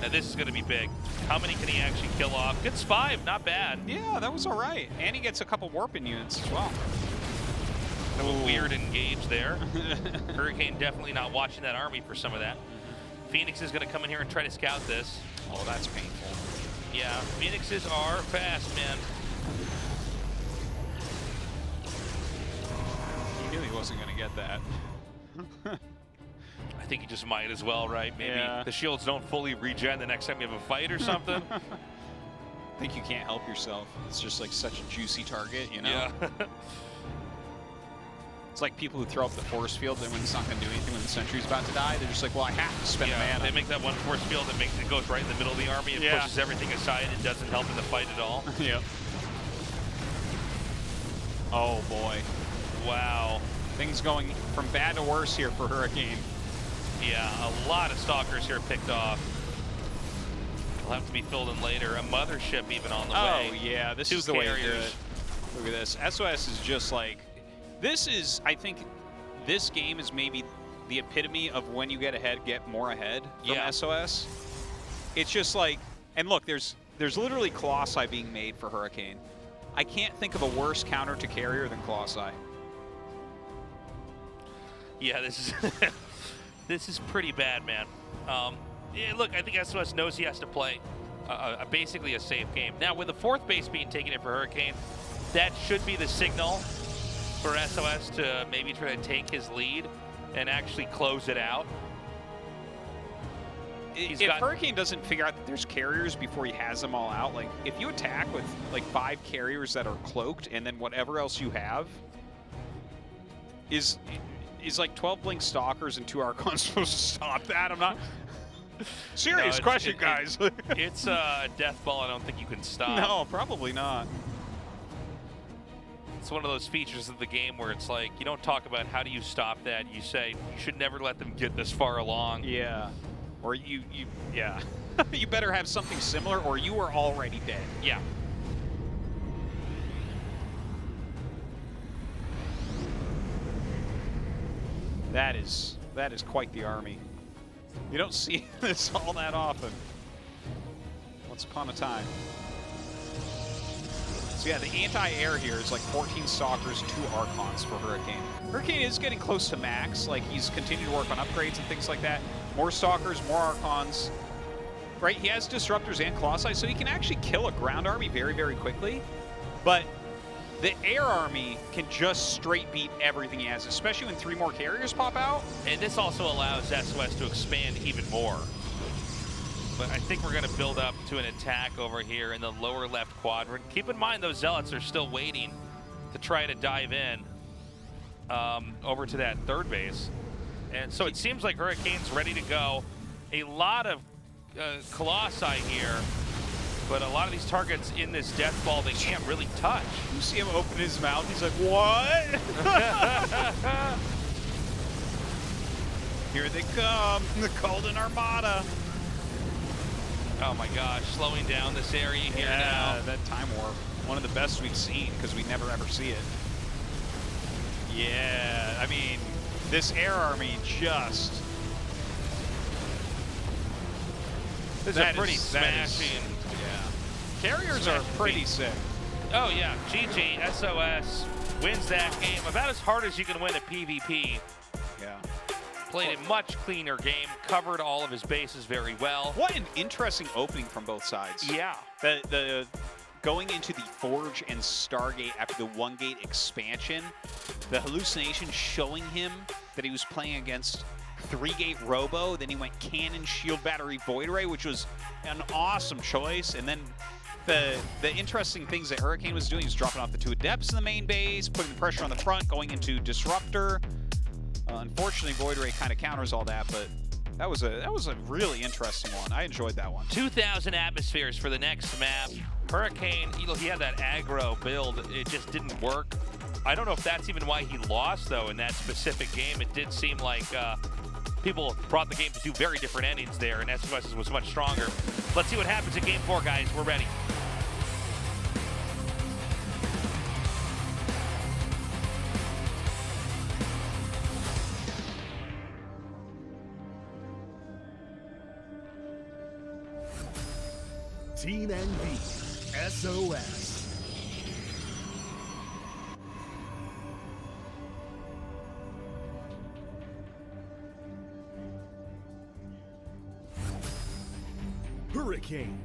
Now this is going to be big. How many can he actually kill off? Gets 5, not bad. Yeah, that was all right. And he gets a couple warping units as well. A little weird engage there. Hurricane definitely not watching that army for some of that. Phoenix is going to come in here and try to scout this. Oh, that's painful. Yeah, Phoenixes are fast, man. He knew he wasn't going to get that. I think he just might as well, right? Maybe the shields don't fully regen the next time you have a fight or something. I think you can't help yourself. It's just like such a juicy target, you know? Yeah. It's like people who throw up the force field, and when it's not going to do anything when the sentry's about to die, they're just like, well, I have to spend mana. They make that one force field that it goes right in the middle of the army. It pushes everything aside and doesn't help in the fight at all. Yep. Oh, boy. Wow. Things going from bad to worse here for Hurricane. Yeah, a lot of stalkers here picked off. Will have to be filled in later. A mothership even on the way. Oh, yeah. This 2 is the way to do carriers. it. Look at this. SOS is just like... This is, I think, this game is maybe the epitome of when you get ahead, get more ahead from SOS. It's just like, and look, there's literally Colossi being made for Hurricane. I can't think of a worse counter to carrier than Colossi. Yeah, this is this is pretty bad, man. Yeah, look, I think SOS knows he has to play basically a safe game. Now, with the 4th base being taken in for Hurricane, that should be the signal for SOS to maybe try to take his lead and actually close it out. If Hurricane doesn't figure out that there's carriers before he has them all out, like if you attack with like 5 carriers that are cloaked and then whatever else you have is like 12 blink stalkers and 2 Archons supposed to stop that? I'm not... Serious question, guys. It's a death ball I don't think you can stop. No, probably not. It's one of those features of the game where it's like, you don't talk about how do you stop that. You say, you should never let them get this far along. Yeah. Or you better have something similar or you are already dead. Yeah. That is quite the army. You don't see this all that often. Once upon a time. So yeah, the anti-air here is like 14 Stalkers, 2 Archons for Hurricane. Hurricane is getting close to max, like he's continuing to work on upgrades and things like that. More Stalkers, more Archons. Right, he has Disruptors and Colossi, so he can actually kill a ground army very, very quickly. But the air army can just straight beat everything he has, especially when 3 more carriers pop out. And this also allows SOS to expand even more. But I think we're going to build up to an attack over here in the lower left quadrant. Keep in mind those Zealots are still waiting to try to dive in. over to that third base. And so it seems like Hurricane's ready to go. A lot of Colossi here, but a lot of these targets in this death ball they can't really touch. You see him open his mouth, he's like, what? Here they come, the Golden Armada. Oh my gosh, slowing down this area here now. That time warp, one of the best we've seen because we never ever see it. Yeah, I mean, this air army just... This is a pretty smashing. Yeah. Carriers are pretty sick. Oh yeah, GG, SOS wins that game about as hard as you can win a PvP. Yeah. Played a much cleaner game, covered all of his bases very well. What an interesting opening from both sides. Yeah. The going into the Forge and Stargate after the one-gate expansion, the hallucination showing him that he was playing against 3-gate Robo, then he went Cannon, Shield Battery, Void Ray, which was an awesome choice, and then the interesting things that Hurricane was doing is dropping off the 2 Adepts in the main base, putting the pressure on the front, going into Disruptor. Unfortunately, Void Ray kind of counters all that, but that was a really interesting one. I enjoyed that one. 2,000 atmospheres for the next map. Hurricane, he had that aggro build. It just didn't work. I don't know if that's even why he lost, though, in that specific game. It did seem like people brought the game to 2 very different endings there, and SOS was much stronger. Let's see what happens in Game 4, guys. We're ready. Team NV, SOS. Hurricane.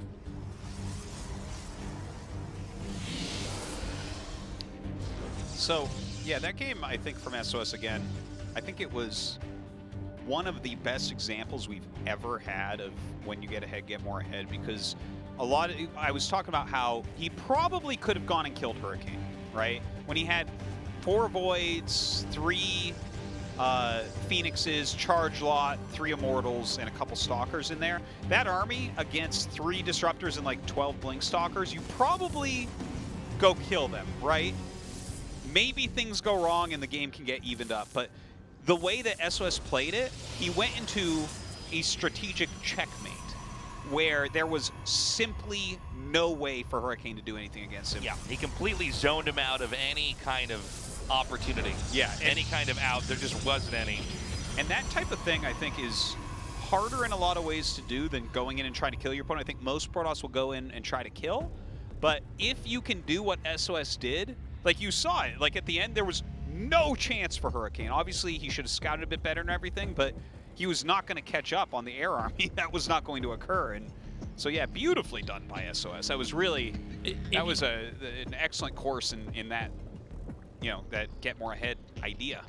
So, yeah, that game, I think, from SOS again, I think it was one of the best examples we've ever had of when you get ahead, get more ahead, because I was talking about how he probably could have gone and killed Hurricane, right? When he had 4 Voids, 3 Phoenixes, Charge Lot, 3 Immortals, and a couple Stalkers in there. That army against 3 Disruptors and like 12 Blink Stalkers, you probably go kill them, right? Maybe things go wrong and the game can get evened up, but the way that SOS played it, he went into a strategic checkmate where there was simply no way for Hurricane to do anything against him. Yeah, he completely zoned him out of any kind of opportunity. Yeah, any kind of out. There just wasn't any. And that type of thing, I think, is harder in a lot of ways to do than going in and trying to kill your opponent. I think most Protoss will go in and try to kill. But if you can do what SOS did, like you saw it, like at the end, there was no chance for Hurricane. Obviously, he should have scouted a bit better and everything, but he was not going to catch up on the air army. That was not going to occur. And so, yeah, beautifully done by SOS. That was really, that was an excellent course in that, you know, that get more ahead idea.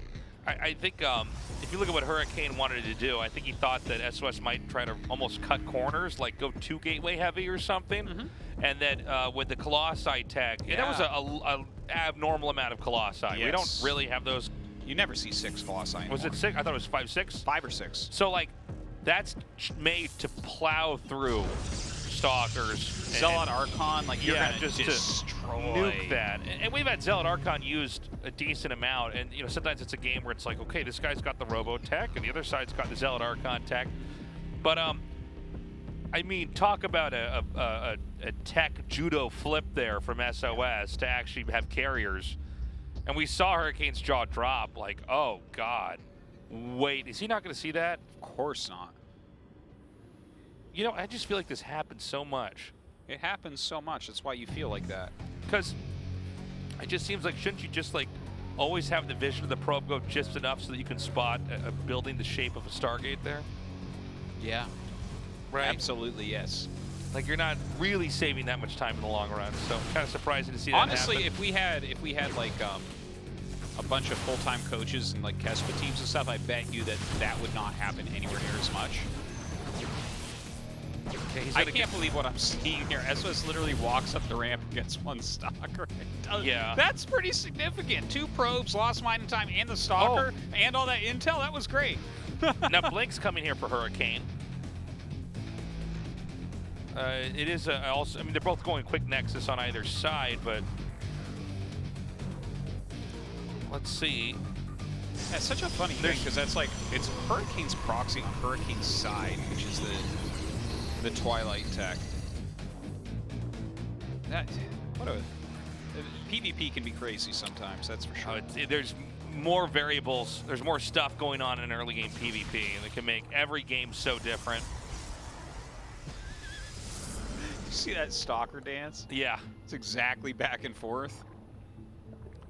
I think if you look at what Hurricane wanted to do, I think he thought that SOS might try to almost cut corners, like go 2 gateway heavy or something. And then with the Colossi tech, and that was a abnormal amount of Colossi. Yes. We don't really have those. You never see 6 Colossi anymore. Was it 6? I thought it was 5, 6? 5 or 6. So, like, that's made to plow through Stalkers. Zealot Archon, like, you're going to just destroy. Nuke that. And we've had Zealot Archon used a decent amount, and, you know, sometimes it's a game where it's like, okay, this guy's got the Robo tech, and the other side's got the Zealot Archon tech. But, I mean, talk about a tech judo flip there from SOS to actually have carriers. And we saw Hurricane's jaw drop, like, oh, God. Wait, is he not going to see that? Of course not. You know, I just feel like this happens so much. It happens so much. That's why you feel like that. Because it just seems like, shouldn't you just, like, always have the vision of the probe go just enough so that you can spot a building the shape of a Stargate there? Yeah. Right? Absolutely, yes. Like, you're not really saving that much time in the long run, so kind of surprising to see that Honestly, happen. if we had like a bunch of full-time coaches and like Kespa teams and stuff, I bet you that would not happen anywhere near as much. Okay, I can't believe what I'm seeing here. SOS literally walks up the ramp and gets one stalker. Yeah. That's pretty significant. 2 probes, lost mine in time, and the stalker, and all that intel. That was great. Now Blink's coming here for Hurricane. It is also, I mean, they're both going quick Nexus on either side, but let's see. That's such a funny thing, because that's like, it's Hurricane's proxy on Hurricane's side, which is the Twilight tech. What a... PvP can be crazy sometimes, that's for sure. There's more variables, there's more stuff going on in early game PvP, and it can make every game so different. You see that stalker dance? Yeah. It's exactly back and forth.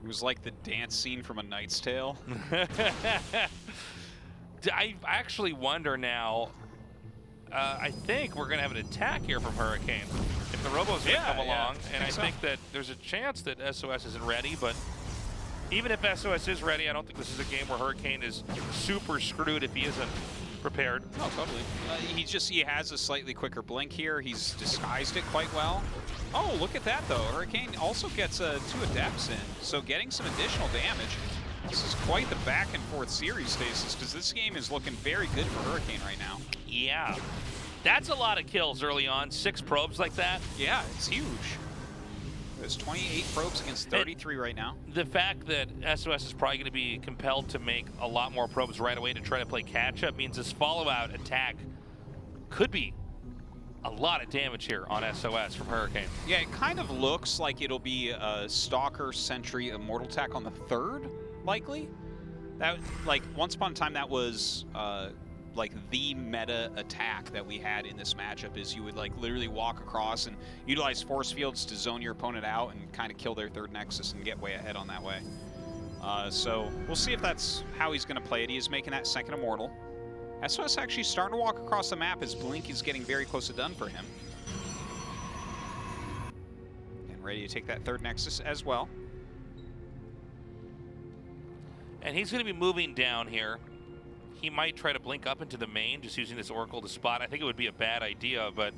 It was like the dance scene from A Knight's Tale. I actually wonder now, I think we're going to have an attack here from Hurricane. If the Robo's going to come along, and I think that there's a chance that SOS isn't ready, but even if SOS is ready, I don't think this is a game where Hurricane is super screwed if he isn't prepared. Oh, totally. He has a slightly quicker blink here. He's disguised it quite well. Oh, look at that, though. Hurricane also gets 2 adepts in, so getting some additional damage. This is quite the back-and-forth series, Stasis, because this game is looking very good for Hurricane right now. Yeah. That's a lot of kills early on. 6 probes like that. Yeah, it's huge. There's 28 probes against 33 right now. The fact that SOS is probably going to be compelled to make a lot more probes right away to try to play catch-up means this follow-out attack could be a lot of damage here on SOS from Hurricane. Yeah, it kind of looks like it'll be a Stalker, Sentry, Immortal attack on the 3rd, likely. That, like, once upon a time, that was like the meta attack that we had in this matchup. Is you would like literally walk across and utilize force fields to zone your opponent out and kind of kill their 3rd Nexus and get way ahead on that way. So we'll see if that's how he's going to play it. He is making that 2nd Immortal. SOS actually starting to walk across the map as Blink is getting very close to done for him. And ready to take that 3rd Nexus as well. And he's going to be moving down here. He might try to blink up into the main, just using this Oracle to spot. I think it would be a bad idea, but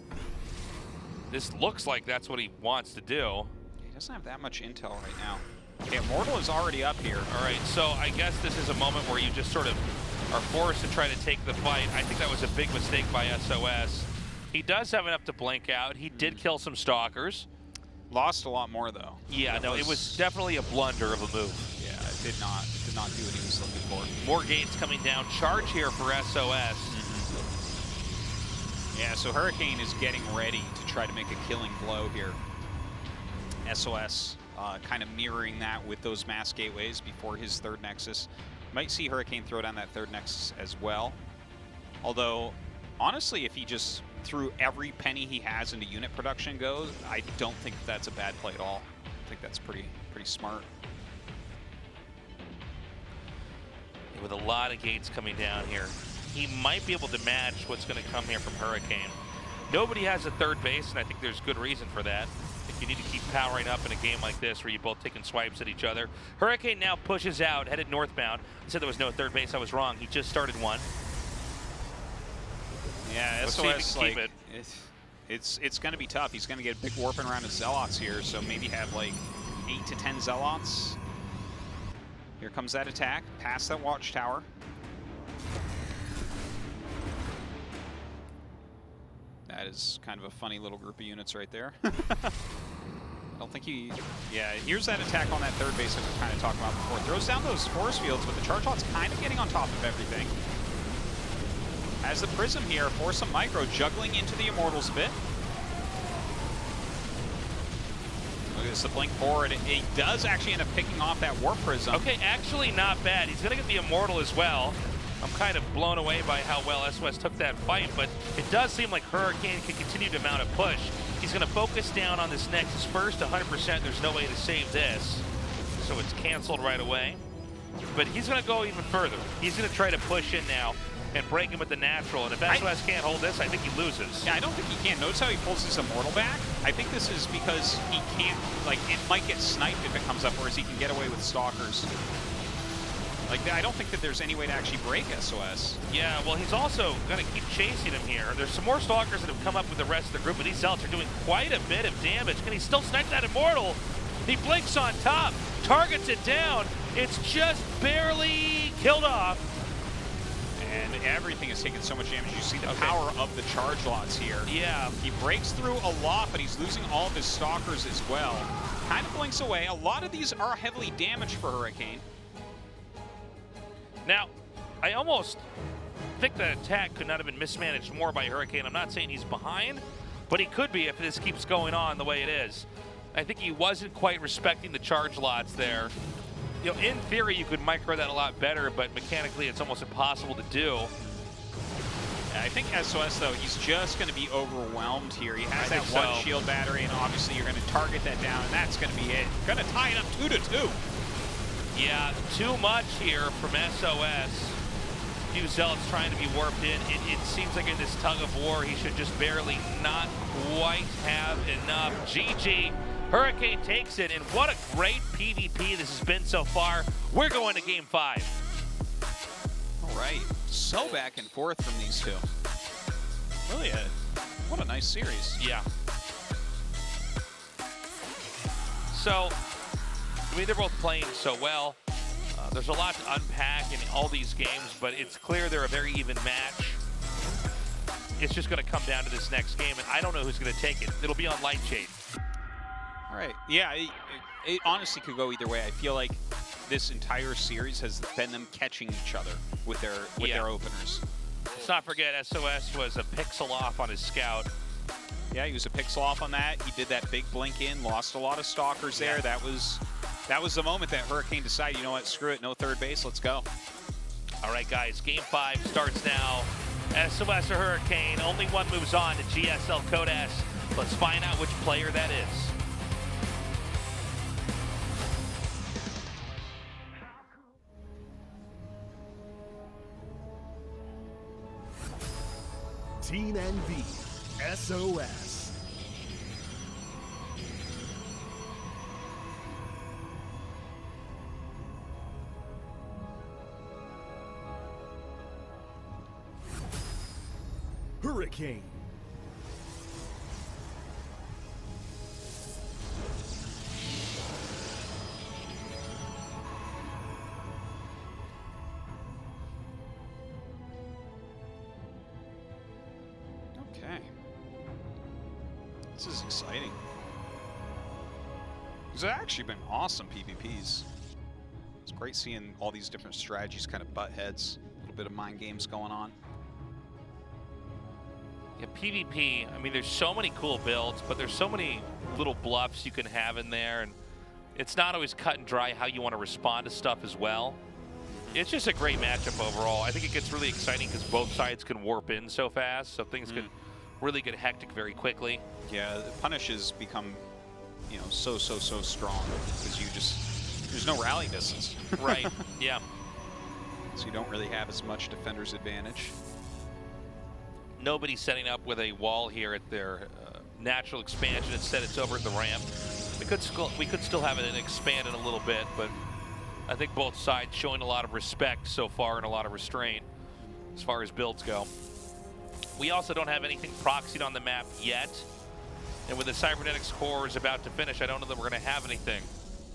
this looks like that's what he wants to do. He doesn't have that much intel right now. Okay, Immortal is already up here. All right, so I guess this is a moment where you just sort of are forced to try to take the fight. I think that was a big mistake by SOS. He does have enough to blink out. He did kill some Stalkers. Lost a lot more, though. Yeah, no, it was definitely a blunder of a move. Yeah, it did not do what he was looking for. More gates coming down. Charge here for SOS. Yeah, so Hurricane is getting ready to try to make a killing blow here. SOS kind of mirroring that with those mass gateways before his 3rd Nexus. Might see Hurricane throw down that 3rd Nexus as well. Although, honestly, if he just threw every penny he has into unit production goes, I don't think that's a bad play at all. I think that's pretty smart. With a lot of gates coming down here, he might be able to match what's going to come here from Hurricane. Nobody has a 3rd base, and I think there's good reason for that. I think you need to keep powering up in a game like this where you're both taking swipes at each other. Hurricane now pushes out, headed northbound. I said there was no 3rd base. I was wrong. He just started one. Yeah, Let's SOS, keep like, it's going to be tough. He's going to get a big warping around his Zealots here, so maybe have like 8 to 10 Zealots. Here comes that attack, past that watchtower. That is kind of a funny little group of units right there. I don't think he... Yeah, here's that attack on that 3rd base that we were kind of talking about before. Throws down those force fields, but the Charge-Hot's kind of getting on top of everything. Has the Prism here for some micro, juggling into the Immortals a bit. Look at this, the blink forward. It does actually end up picking off that Warp Prism. Okay, actually not bad. He's going to get the Immortal as well. I'm kind of blown away by how well SOS took that fight, but it does seem like Hurricane can continue to mount a push. He's going to focus down on this Nexus first, 100%. There's no way to save this, so it's canceled right away. But he's going to go even further. He's going to try to push in now and break him with the natural, and if SOS can't hold this, I think he loses. Yeah, I don't think he can. Notice how he pulls his Immortal back? I think this is because he can't, like, it might get sniped if it comes up, whereas he can get away with Stalkers. Like, I don't think that there's any way to actually break SOS. Yeah, well, he's also going to keep chasing him here. There's some more Stalkers that have come up with the rest of the group, but these Zealots are doing quite a bit of damage. Can he still snipe that Immortal? He blinks on top, targets it down. It's just barely killed off. And everything is taking so much damage. You see the power of the charge lots here. Yeah. He breaks through a lot, but he's losing all of his Stalkers as well. Kind of blinks away. A lot of these are heavily damaged for Hurricane. Now, I almost think that attack could not have been mismanaged more by Hurricane. I'm not saying he's behind, but he could be if this keeps going on the way it is. I think he wasn't quite respecting the charge lots there. You know, in theory, you could micro that a lot better, but mechanically, it's almost impossible to do. I think SOS, though, he's just going to be overwhelmed here. He has that one shield battery, and obviously you're going to target that down, and that's going to be it. Going to tie it up 2-2. Yeah, too much here from SOS. Few Zealots trying to be warped in. It seems like in this tug of war, he should just barely not quite have enough. GG. Hurricane takes it, and what a great PvP this has been so far. We're going to Game 5. All right. So back and forth from these two. Really, what a nice series. Yeah. So, I mean, they're both playing so well. There's a lot to unpack in all these games, but it's clear they're a very even match. It's just going to come down to this next game, and I don't know who's going to take it. It'll be on Lightshade. All right. Yeah, it honestly could go either way. I feel like this entire series has been them catching each other with their openers. Let's not forget, SOS was a pixel off on his scout. Yeah, he was a pixel off on that. He did that big blink in, lost a lot of Stalkers there. Yeah. That was the moment that Hurricane decided, you know what, screw it, no third base, let's go. All right, guys, Game 5 starts now. SOS or Hurricane, only one moves on to GSL Code S. Let's find out which player that is. Team NV, SOS. Hurricane. Okay. This is exciting. These have actually been awesome PvPs. It's great seeing all these different strategies kind of butt heads. A little bit of mind games going on. Yeah, PvP, I mean, there's so many cool builds, but there's so many little bluffs you can have in there, and it's not always cut and dry how you want to respond to stuff as well. It's just a great matchup overall. I think it gets really exciting because both sides can warp in so fast, so things can really get hectic very quickly. Yeah, the Punish has become, you know, so strong because there's no rally distance. Right, yeah. So you don't really have as much defender's advantage. Nobody's setting up with a wall here at their natural expansion. Instead, it's over at the ramp. We could still have it expand in a little bit, but I think both sides showing a lot of respect so far and a lot of restraint as far as builds go. We also don't have anything proxied on the map yet, and with the Cybernetics cores about to finish, I don't know that we're going to have anything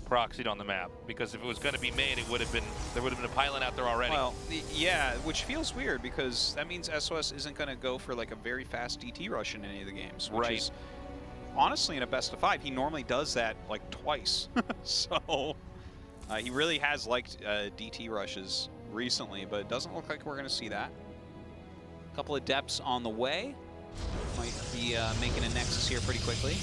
proxied on the map, because if it was going to be made, there would have been a pylon out there already. Well, yeah, which feels weird because that means SOS isn't going to go for like a very fast DT rush in any of the games, which is honestly in a best of 5. He normally does that like twice. So he really has liked DT rushes recently, but it doesn't look like we're going to see that. A couple of depths on the way. Might be making a Nexus here pretty quickly.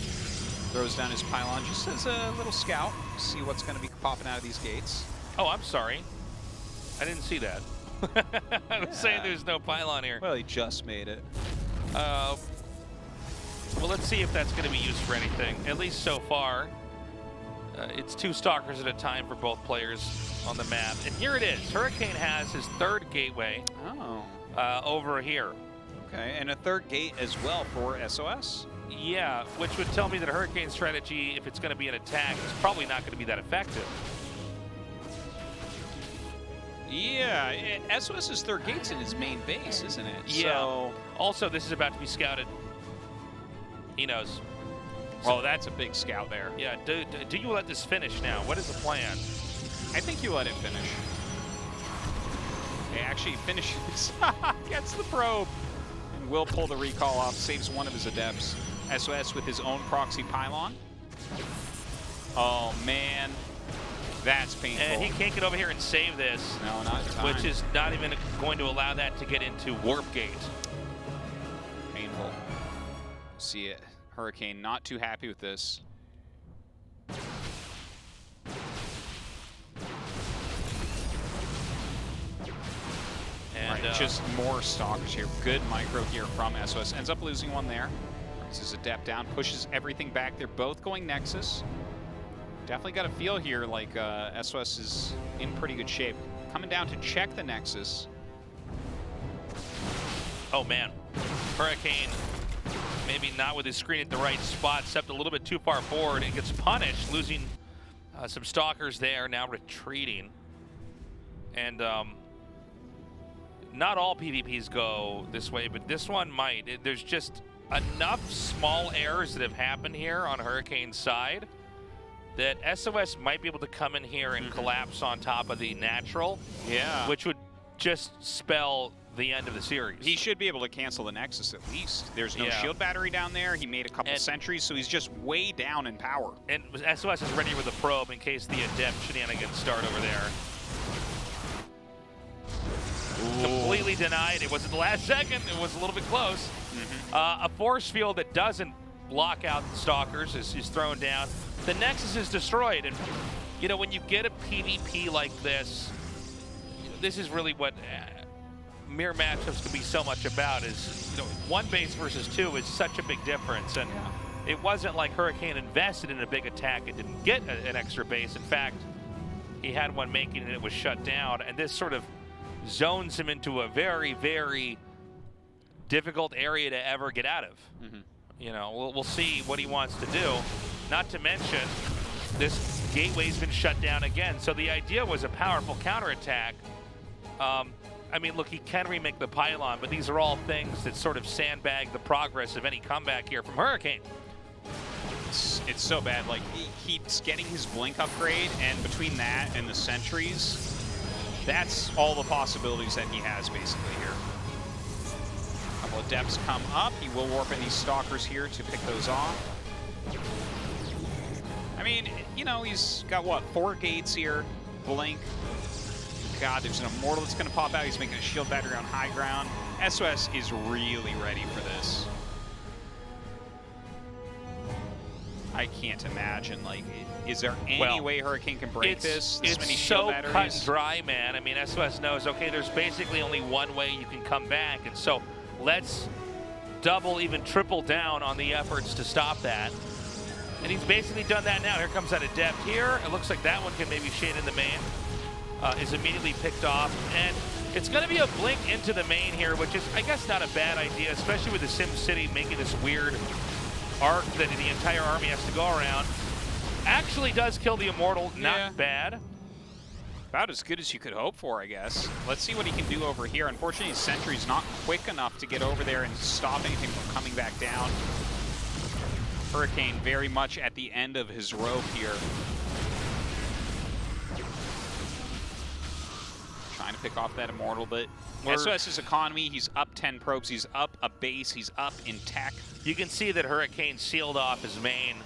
Throws down his pylon just as a little scout. See what's going to be popping out of these gates. Oh, I'm sorry. I didn't see that. I was saying there's no pylon here. Well, he just made it. Well, let's see if that's going to be used for anything. At least so far. It's 2 Stalkers at a time for both players on the map. And here it is. Hurricane has his 3rd gateway over here. Okay, and a 3rd gate as well for SOS. Yeah, which would tell me that a Hurricane strategy, if it's going to be an attack, is probably not going to be that effective. Yeah, SOS's third gate's in his main base, isn't it? Yeah. So, also, this is about to be scouted. He knows. well, that's a big scout there. Yeah, do you let this finish now? What is the plan? I think you let it finish. It actually finishes. Gets the probe. And will pull the recall off, saves one of his adepts. SOS with his own proxy pylon. Oh, man. That's painful. And he can't get over here and save this. No, not in time. Which is not even going to allow that to get into Warp Gate. Painful. See it. Hurricane not too happy with this. And right, just more stalkers here. Good micro here from SOS. Ends up losing one there. Brings his adept down, pushes everything back. They're both going Nexus. Definitely got a feel here like SOS is in pretty good shape. Coming down to check the Nexus. Oh man, Hurricane maybe not with his screen at the right spot, stepped a little bit too far forward and gets punished, losing some stalkers there, now retreating. And not all PvPs go this way, but this one might. There's just enough small errors that have happened here on Hurricane's side that SOS might be able to come in here and collapse on top of the natural, which would just spell the end of the series. He should be able to cancel the Nexus at least. There's no shield battery down there. He made a couple sentries, so he's just way down in power. And SOS is ready with a probe in case the adept shenanigans start over there. Ooh. Completely denied. It wasn't the last second. It was a little bit close. A force field that doesn't block out the stalkers is thrown down. The Nexus is destroyed, and you know, when you get a PvP like this, this is really what mirror matchups can be so much about. Is, you know, one base versus two is such a big difference, and it wasn't like Hurricane invested in a big attack and didn't get an extra base. In fact, he had one making and it was shut down, and this sort of zones him into a very, very difficult area to ever get out of. You know, we'll see what he wants to do. Not to mention, this gateway's been shut down again. So the idea was a powerful counterattack. I mean, look, he can remake the pylon, but these are all things that sort of sandbag the progress of any comeback here from Hurricane. It's so bad. Like, he's getting his blink upgrade, and between that and the sentries, that's all the possibilities that he has basically here. A couple of depths come up. He will warp in these stalkers here to pick those off. I mean, you know, he's got, what, 4 gates here. Blink. God, there's an Immortal that's going to pop out. He's making a shield battery on high ground. SOS is really ready for this. I can't imagine, like, is there any way Hurricane can break this? This many shield batteries? It's so cut and dry, man. I mean, SOS knows, okay, there's basically only one way you can come back, and so let's double, even triple down on the efforts to stop that. And he's basically done that now. Here comes that adept here. It looks like that one can maybe shade in the main. Is immediately picked off. And it's going to be a blink into the main here, which is, I guess, not a bad idea, especially with the Sim City making this weird arc that the entire army has to go around. Actually does kill the Immortal. Not bad. About as good as you could hope for, I guess. Let's see what he can do over here. Unfortunately, his sentry's not quick enough to get over there and stop anything from coming back down. Hurricane very much at the end of his rope here. Trying to pick off that Immortal, but SOS's economy, he's up 10 probes, he's up a base, he's up in tech. You can see that Hurricane sealed off his main,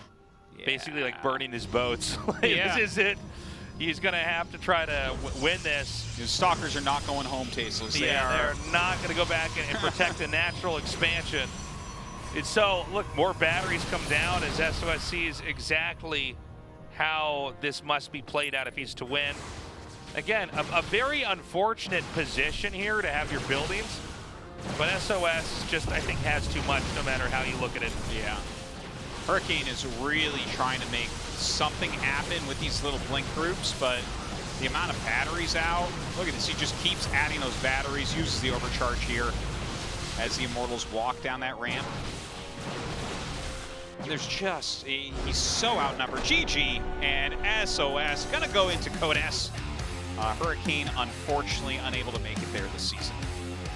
basically like burning his boats. This is it. He's going to have to try to win this. The Stalkers are not going home tasteless. They're not going to go back and protect the natural expansion. It's so, look, more batteries come down as SOS sees exactly how this must be played out if he's to win. Again, a very unfortunate position here to have your buildings, but SOS just, I think, has too much no matter how you look at it. Yeah. Hurricane is really trying to make something happen with these little blink groups, but the amount of batteries out, look at this, he just keeps adding those batteries, uses the overcharge here as the Immortals walk down that ramp. And there's just, he's so outnumbered. GG, and SOS gonna go into Code S Hurricane, unfortunately, unable to make it there this season.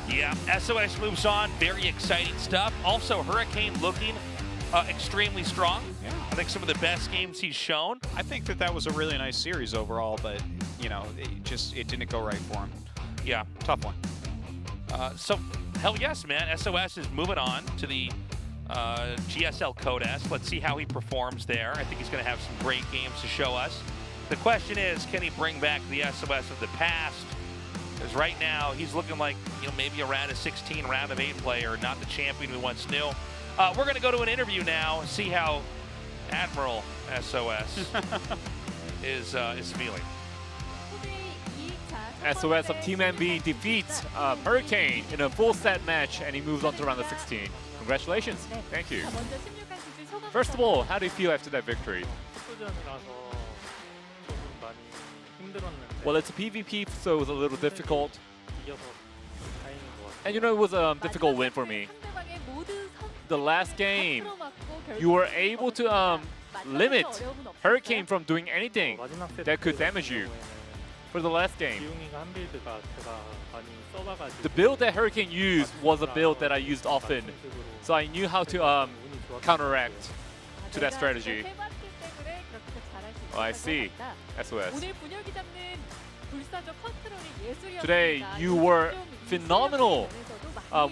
Yeah, SOS moves on. Very exciting stuff. Also, Hurricane looking extremely strong. Yeah. I think some of the best games he's shown. I think that was a really nice series overall, but, you know, it didn't go right for him. Yeah. Tough one. So, hell yes, man. SOS is moving on to the GSL Code S. Let's see how he performs there. I think he's going to have some great games to show us. The question is, can he bring back the SOS of the past? Because right now, he's looking like, you know, maybe a round of 16, round of 8 player, not the champion we once knew. We're going to go to an interview now, see how Admiral SOS is feeling. SOS of Team MB defeats Hurricane in a full set match, and he moves on to round of 16. Congratulations. Thank you. First of all, how do you feel after that victory? Well, it's a PvP, so it was a little difficult. And you know, it was a difficult win for me. The last game, you were able to limit Hurricane from doing anything that could damage you. For the last game, the build that Hurricane used was a build that I used often, so I knew how to counteract to that strategy. Oh, I see. SOS. Today, you were phenomenal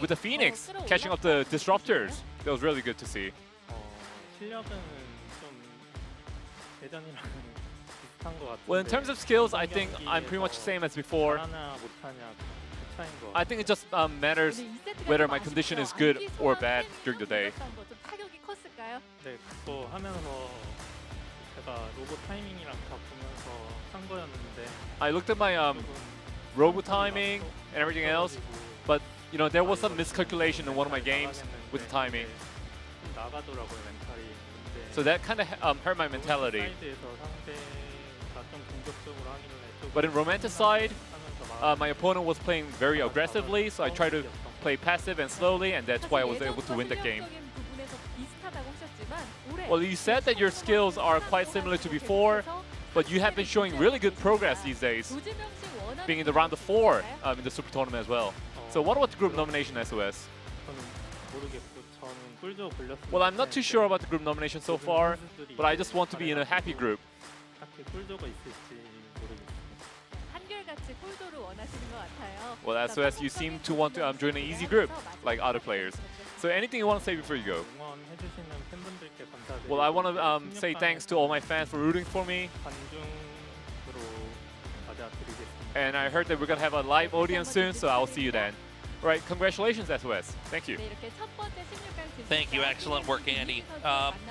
with the Phoenix, catching up the disruptors. That was really good to see. Well, in terms of skills, I think I'm pretty much the same as before. I think it just matters whether my condition is good or bad during the day. I looked at my robot timing and everything else, but you know, there was some miscalculation in one of my games with the timing. So that kind of hurt my mentality. But in Romanticide, my opponent was playing very aggressively, so I tried to play passive and slowly, and that's why I was able to win the game. Well, you said that your skills are quite similar to before, but you have been showing really good progress these days, being in the round of 4 in the Super Tournament as well. So what about the group nomination, SOS? Well, I'm not too sure about the group nomination so far, but I just want to be in a happy group. Well, SOS, you seem to want to join an easy group, like other players. So anything you want to say before you go? Well, I want to say thanks to all my fans for rooting for me. And I heard that we're going to have a live audience soon, so I'll see you then. All right, congratulations, SOS. Thank you. Thank you. Excellent work, Andy.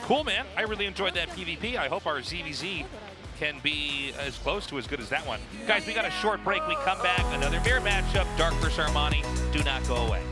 Cool, man. I really enjoyed that PvP. I hope our ZVZ can be as close to as good as that one. Guys, we got a short break. We come back. Another mirror matchup, Dark vs. Armani. Do not go away.